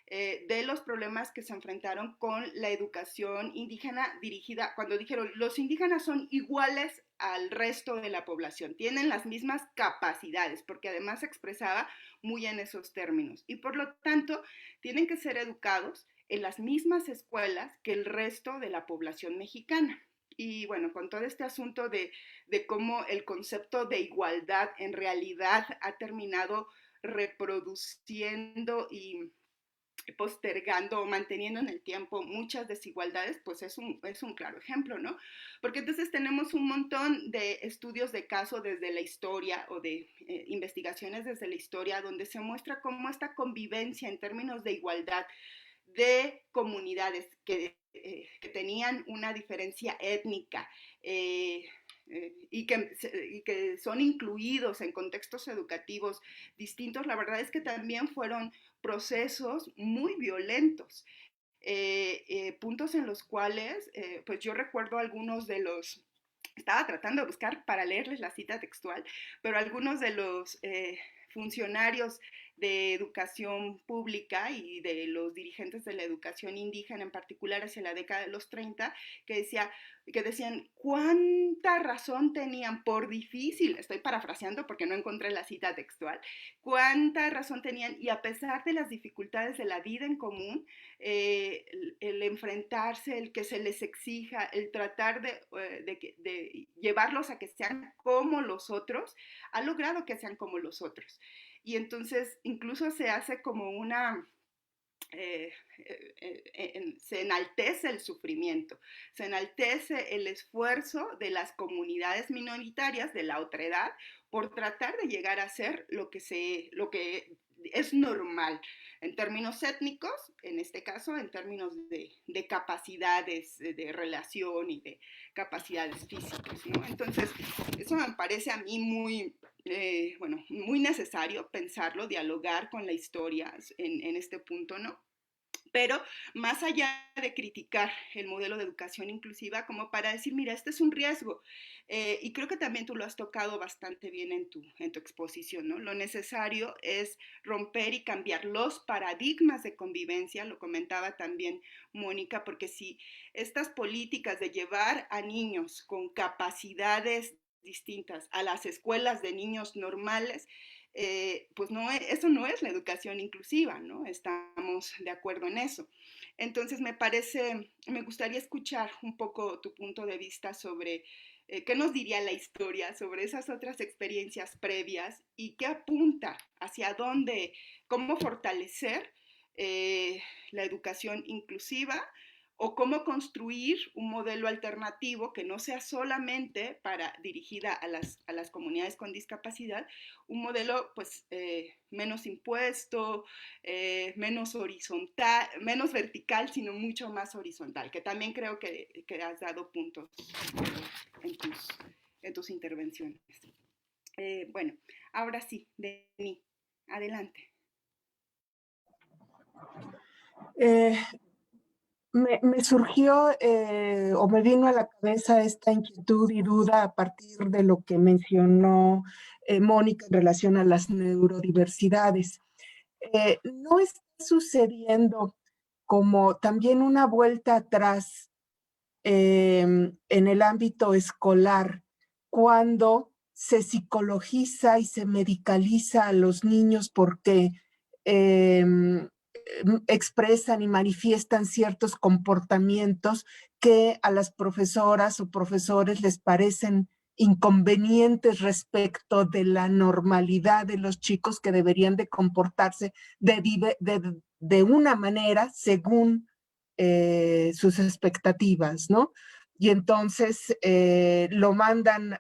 de los problemas que se enfrentaron con la educación indígena dirigida, cuando dijeron los indígenas son iguales al resto de la población, tienen las mismas capacidades, porque además se expresaba muy en esos términos, y por lo tanto tienen que ser educados en las mismas escuelas que el resto de la población mexicana. Y bueno, con todo este asunto de cómo el concepto de igualdad en realidad ha terminado reproduciendo y postergando o manteniendo en el tiempo muchas desigualdades, pues es un claro ejemplo, ¿no? Porque entonces tenemos un montón de estudios de caso desde la historia o de investigaciones desde la historia donde se muestra cómo esta convivencia en términos de igualdad de comunidades que tenían una diferencia étnica, y que son incluidos en contextos educativos distintos, la verdad es que también fueron procesos muy violentos, puntos en los cuales, pues yo recuerdo algunos de los, estaba tratando de buscar para leerles la cita textual, pero algunos de los funcionarios de educación pública y de los dirigentes de la educación indígena, en particular hacia la década de los 30, que decían cuánta razón tenían, por difícil, estoy parafraseando porque no encontré la cita textual, cuánta razón tenían y a pesar de las dificultades de la vida en común, el enfrentarse, el que se les exija, el tratar de llevarlos a que sean como los otros, ha logrado que sean como los otros. Y entonces incluso se hace como se enaltece el sufrimiento, se enaltece el esfuerzo de las comunidades minoritarias de la otredad por tratar de llegar a ser lo que es normal en términos étnicos, en este caso en términos de capacidades de relación y de capacidades físicas, ¿no? Entonces, eso me parece a mí muy necesario pensarlo, dialogar con la historia en este punto, ¿no? pero más allá de criticar el modelo de educación inclusiva, como para decir, mira, este es un riesgo. Y creo que también tú lo has tocado bastante bien en tu exposición, ¿no? Lo necesario es romper y cambiar los paradigmas de convivencia, lo comentaba también Mónica, porque si estas políticas de llevar a niños con capacidades distintas a las escuelas de niños normales, pues no, eso no es la educación inclusiva, ¿no? Estamos de acuerdo en eso. Entonces me gustaría escuchar un poco tu punto de vista sobre qué nos diría la historia sobre esas otras experiencias previas y qué apunta, hacia dónde, cómo fortalecer la educación inclusiva o cómo construir un modelo alternativo que no sea solamente dirigida a las comunidades con discapacidad, un modelo pues menos impuesto, menos horizontal, menos vertical, sino mucho más horizontal, que también creo que has dado puntos en tus intervenciones. Bueno, ahora sí, Denis, adelante. Me surgió o me vino a la cabeza esta inquietud y duda a partir de lo que mencionó Mónica en relación a las neurodiversidades. ¿No está sucediendo como también una vuelta atrás en el ámbito escolar cuando se psicologiza y se medicaliza a los niños porque expresan y manifiestan ciertos comportamientos que a las profesoras o profesores les parecen inconvenientes respecto de la normalidad de los chicos que deberían de comportarse de una manera según sus expectativas, ¿no? Y entonces lo mandan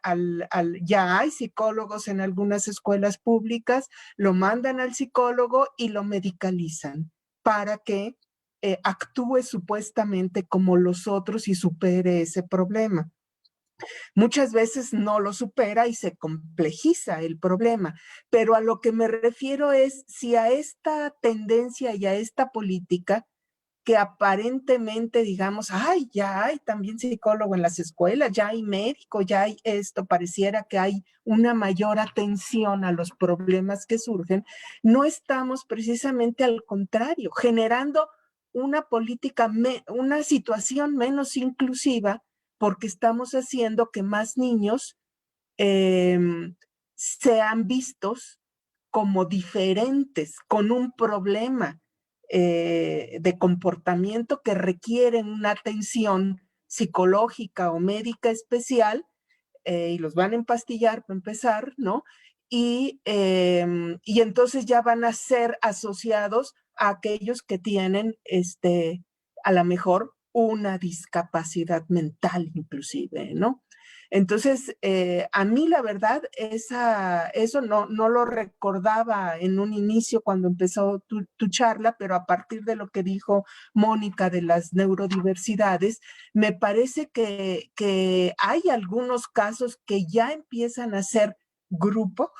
ya hay psicólogos en algunas escuelas públicas, lo mandan al psicólogo y lo medicalizan para que actúe supuestamente como los otros y supere ese problema. Muchas veces no lo supera y se complejiza el problema, pero a lo que me refiero es si a esta tendencia y a esta política que aparentemente digamos, ay, ya hay también psicólogo en las escuelas, ya hay médico, ya hay esto, pareciera que hay una mayor atención a los problemas que surgen, no estamos precisamente al contrario, generando una política, una situación menos inclusiva, porque estamos haciendo que más niños sean vistos como diferentes, con un problema de comportamiento que requieren una atención psicológica o médica especial, y los van a empastillar para empezar, ¿no? Y entonces ya van a ser asociados a aquellos que tienen, a lo mejor, una discapacidad mental inclusive, ¿no? Entonces, a mí la verdad, eso no lo recordaba en un inicio cuando empezó tu charla, pero a partir de lo que dijo Mónica de las neurodiversidades, me parece que hay algunos casos que ya empiezan a ser grupos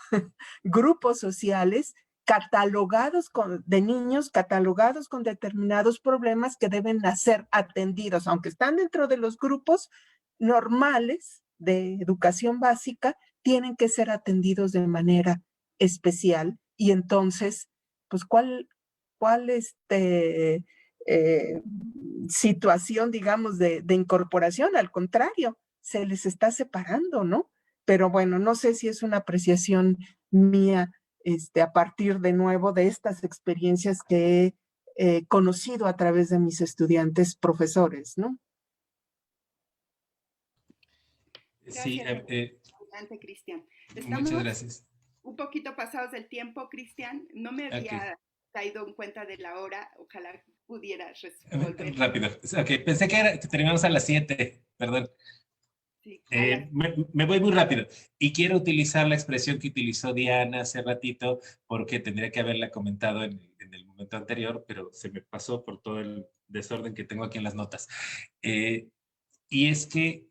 sociales catalogados de niños, catalogados con determinados problemas que deben ser atendidos, aunque están dentro de los grupos normales de educación básica, tienen que ser atendidos de manera especial. Y entonces, pues, ¿cuál situación, digamos, de incorporación? Al contrario, se les está separando, ¿no? Pero bueno, no sé si es una apreciación mía, a partir de nuevo de estas experiencias que he conocido a través de mis estudiantes profesores, ¿no? Gracias. Sí, Adelante, Cristian. Muchas gracias. Un poquito pasados del tiempo, Cristian. No me había caído en cuenta de la hora. Ojalá pudieras resolver. Rápido. Ok, pensé que terminamos a las 7, perdón. Sí, me voy muy rápido y quiero utilizar la expresión que utilizó Diana hace ratito porque tendría que haberla comentado en el momento anterior, pero se me pasó por todo el desorden que tengo aquí en las notas. Y es que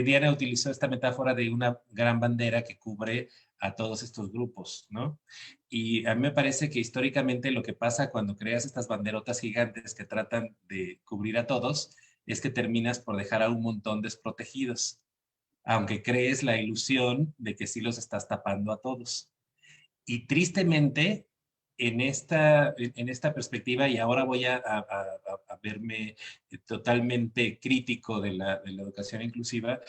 Diana utilizó esta metáfora de una gran bandera que cubre a todos estos grupos, ¿no? Y a mí me parece que históricamente lo que pasa cuando creas estas banderotas gigantes que tratan de cubrir a todos es que terminas por dejar a un montón desprotegidos, aunque crees la ilusión de que sí los estás tapando a todos. Y tristemente, en esta perspectiva, y ahora voy a verme totalmente crítico de la educación inclusiva,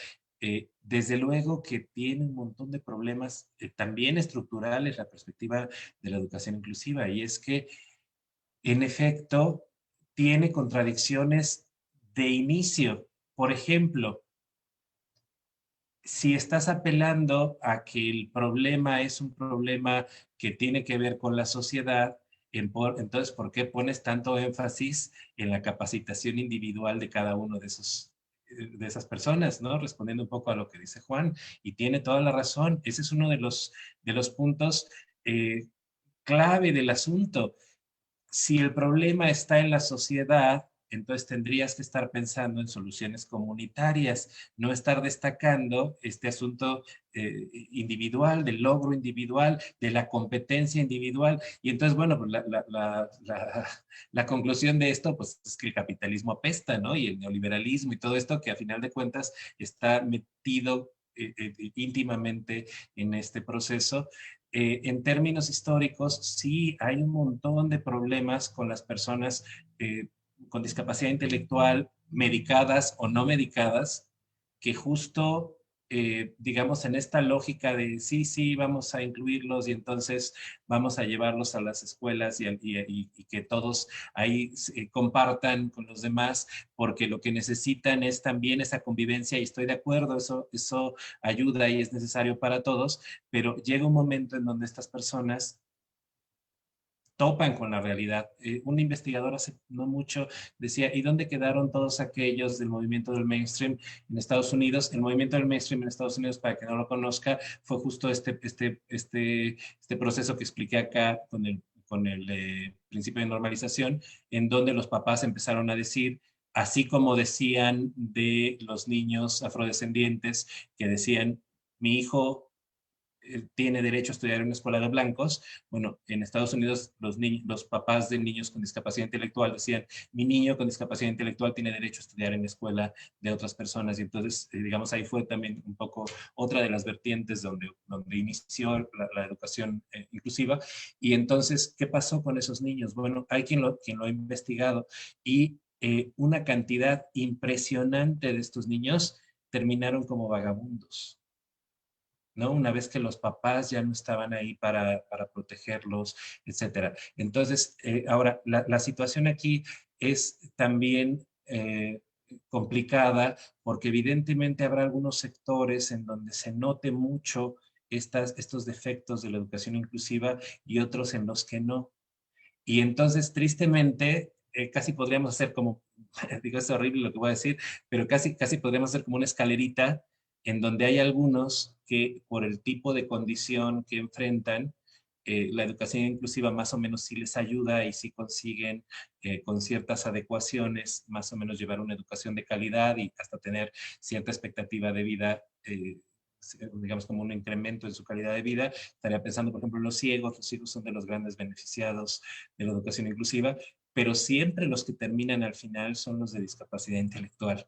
desde luego que tiene un montón de problemas también estructurales la perspectiva de la educación inclusiva, y es que, en efecto, tiene contradicciones de inicio. Por ejemplo, si estás apelando a que el problema es un problema que tiene que ver con la sociedad, entonces, ¿por qué pones tanto énfasis en la capacitación individual de cada uno de esas personas, ¿no? Respondiendo un poco a lo que dice Juan, y tiene toda la razón. Ese es uno de los puntos clave del asunto. Si el problema está en la sociedad, entonces tendrías que estar pensando en soluciones comunitarias, no estar destacando este asunto individual, del logro individual, de la competencia individual. Y entonces, bueno, pues la conclusión de esto, pues es que el capitalismo apesta, ¿no? Y el neoliberalismo y todo esto que a final de cuentas está metido íntimamente en este proceso. En términos históricos, sí hay un montón de problemas con las personas con discapacidad intelectual, medicadas o no medicadas, que justo, digamos, en esta lógica de sí, sí, vamos a incluirlos y entonces vamos a llevarlos a las escuelas y que todos ahí compartan con los demás, porque lo que necesitan es también esa convivencia, y estoy de acuerdo, eso ayuda y es necesario para todos, pero llega un momento en donde estas personas topan con la realidad. Un investigador hace no mucho decía, ¿y dónde quedaron todos aquellos del movimiento del mainstream en Estados Unidos? El movimiento del mainstream en Estados Unidos, para que no lo conozca, fue justo este proceso que expliqué acá con el principio de normalización, en donde los papás empezaron a decir, así como decían de los niños afrodescendientes, que decían, mi hijo tiene derecho a estudiar en una escuela de blancos. Bueno, en Estados Unidos los papás de niños con discapacidad intelectual decían, mi niño con discapacidad intelectual tiene derecho a estudiar en la escuela de otras personas. Y entonces, digamos, ahí fue también un poco otra de las vertientes donde inició la educación inclusiva. Y entonces, ¿qué pasó con esos niños? Bueno, hay quien lo ha investigado, y una cantidad impresionante de estos niños terminaron como vagabundos, ¿no? Una vez que los papás ya no estaban ahí para protegerlos, etcétera. Entonces, ahora, la situación aquí es también complicada, porque evidentemente habrá algunos sectores en donde se note mucho estos defectos de la educación inclusiva y otros en los que no. Y entonces, tristemente, casi podríamos hacer como, digo, es horrible lo que voy a decir, pero casi podríamos hacer como una escalerita en donde hay algunos que por el tipo de condición que enfrentan, la educación inclusiva más o menos sí les ayuda y sí consiguen con ciertas adecuaciones más o menos llevar una educación de calidad y hasta tener cierta expectativa de vida, digamos como un incremento en su calidad de vida. Estaría pensando, por ejemplo, en los ciegos son de los grandes beneficiados de la educación inclusiva, pero siempre los que terminan al final son los de discapacidad intelectual.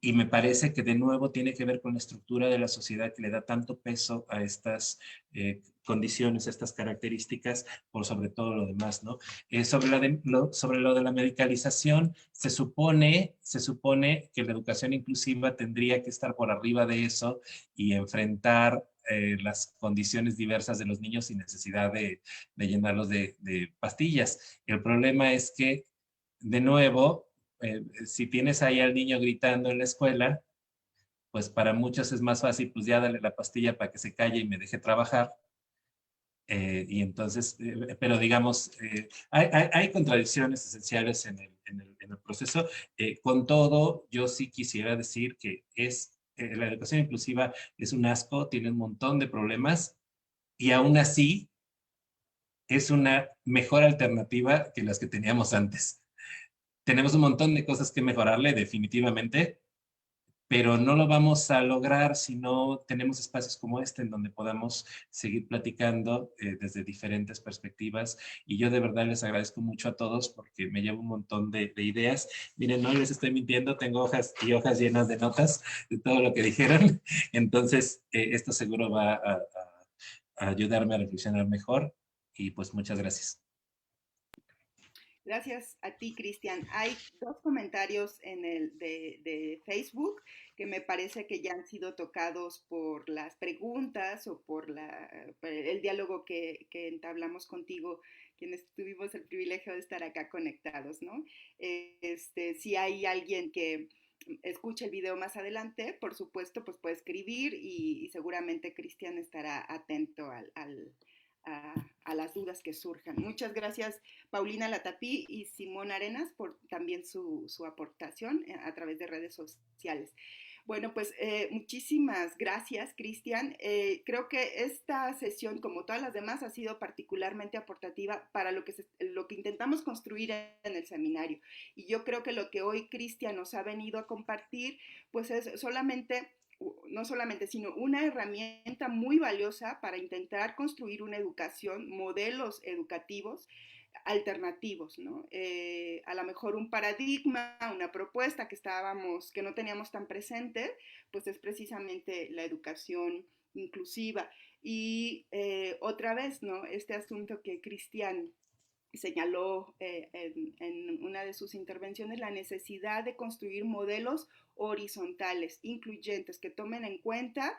Y me parece que de nuevo tiene que ver con la estructura de la sociedad que le da tanto peso a estas condiciones, a estas características, por sobre todo lo demás, ¿no? Sobre lo de la medicalización, se supone que la educación inclusiva tendría que estar por arriba de eso y enfrentar las condiciones diversas de los niños sin necesidad de llenarlos de pastillas. El problema es que, de nuevo, si tienes ahí al niño gritando en la escuela, pues para muchos es más fácil, pues ya dale la pastilla para que se calle y me deje trabajar. Y entonces, pero digamos, hay contradicciones esenciales en el proceso. Con todo, yo sí quisiera decir que la educación inclusiva es un asco, tiene un montón de problemas, y aún así es una mejor alternativa que las que teníamos antes. Tenemos un montón de cosas que mejorarle, definitivamente, pero no lo vamos a lograr si no tenemos espacios como este en donde podamos seguir platicando desde diferentes perspectivas. Y yo de verdad les agradezco mucho a todos porque me llevo un montón de ideas. Miren, no les estoy mintiendo, tengo hojas y hojas llenas de notas de todo lo que dijeron. Entonces, esto seguro va a ayudarme a reflexionar mejor. Y pues muchas gracias. Gracias a ti, Cristian. Hay dos comentarios en de Facebook que me parece que ya han sido tocados por las preguntas o por el diálogo que entablamos contigo, quienes tuvimos el privilegio de estar acá conectados, ¿no? Si hay alguien que escuche el video más adelante, por supuesto, pues puede escribir y seguramente Cristian estará atento a, a, las dudas que surjan. Muchas gracias Paulina Latapí y Simón Arenas por también su aportación a través de redes sociales. Bueno, pues muchísimas gracias, Cristian. Creo que esta sesión, como todas las demás, ha sido particularmente aportativa para lo que intentamos construir en el seminario. Y yo creo que lo que hoy Cristian nos ha venido a compartir, pues es no solamente, sino una herramienta muy valiosa para intentar construir una educación, modelos educativos alternativos, ¿no? A lo mejor un paradigma, una propuesta que no teníamos tan presente, pues es precisamente la educación inclusiva. Y otra vez, ¿no? Este asunto que Cristian señaló en una de sus intervenciones, la necesidad de construir modelos horizontales, incluyentes, que tomen en cuenta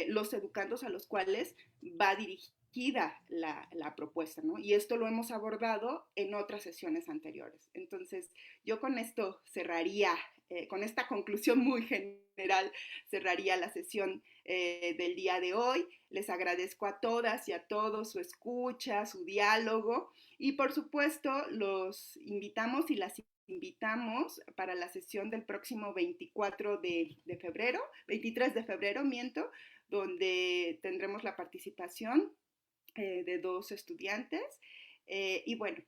los educandos a los cuales va dirigida la propuesta, ¿no? Y esto lo hemos abordado en otras sesiones anteriores. Entonces, yo con esto cerraría, con esta conclusión muy general, cerraría la sesión del día de hoy. Les agradezco a todas y a todos su escucha, su diálogo y por supuesto los invitamos y las invitamos para la sesión del próximo 24 de febrero, 23 de febrero, donde tendremos la participación de 2 estudiantes. Y bueno,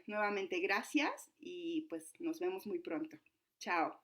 nuevamente gracias y pues nos vemos muy pronto. Chao.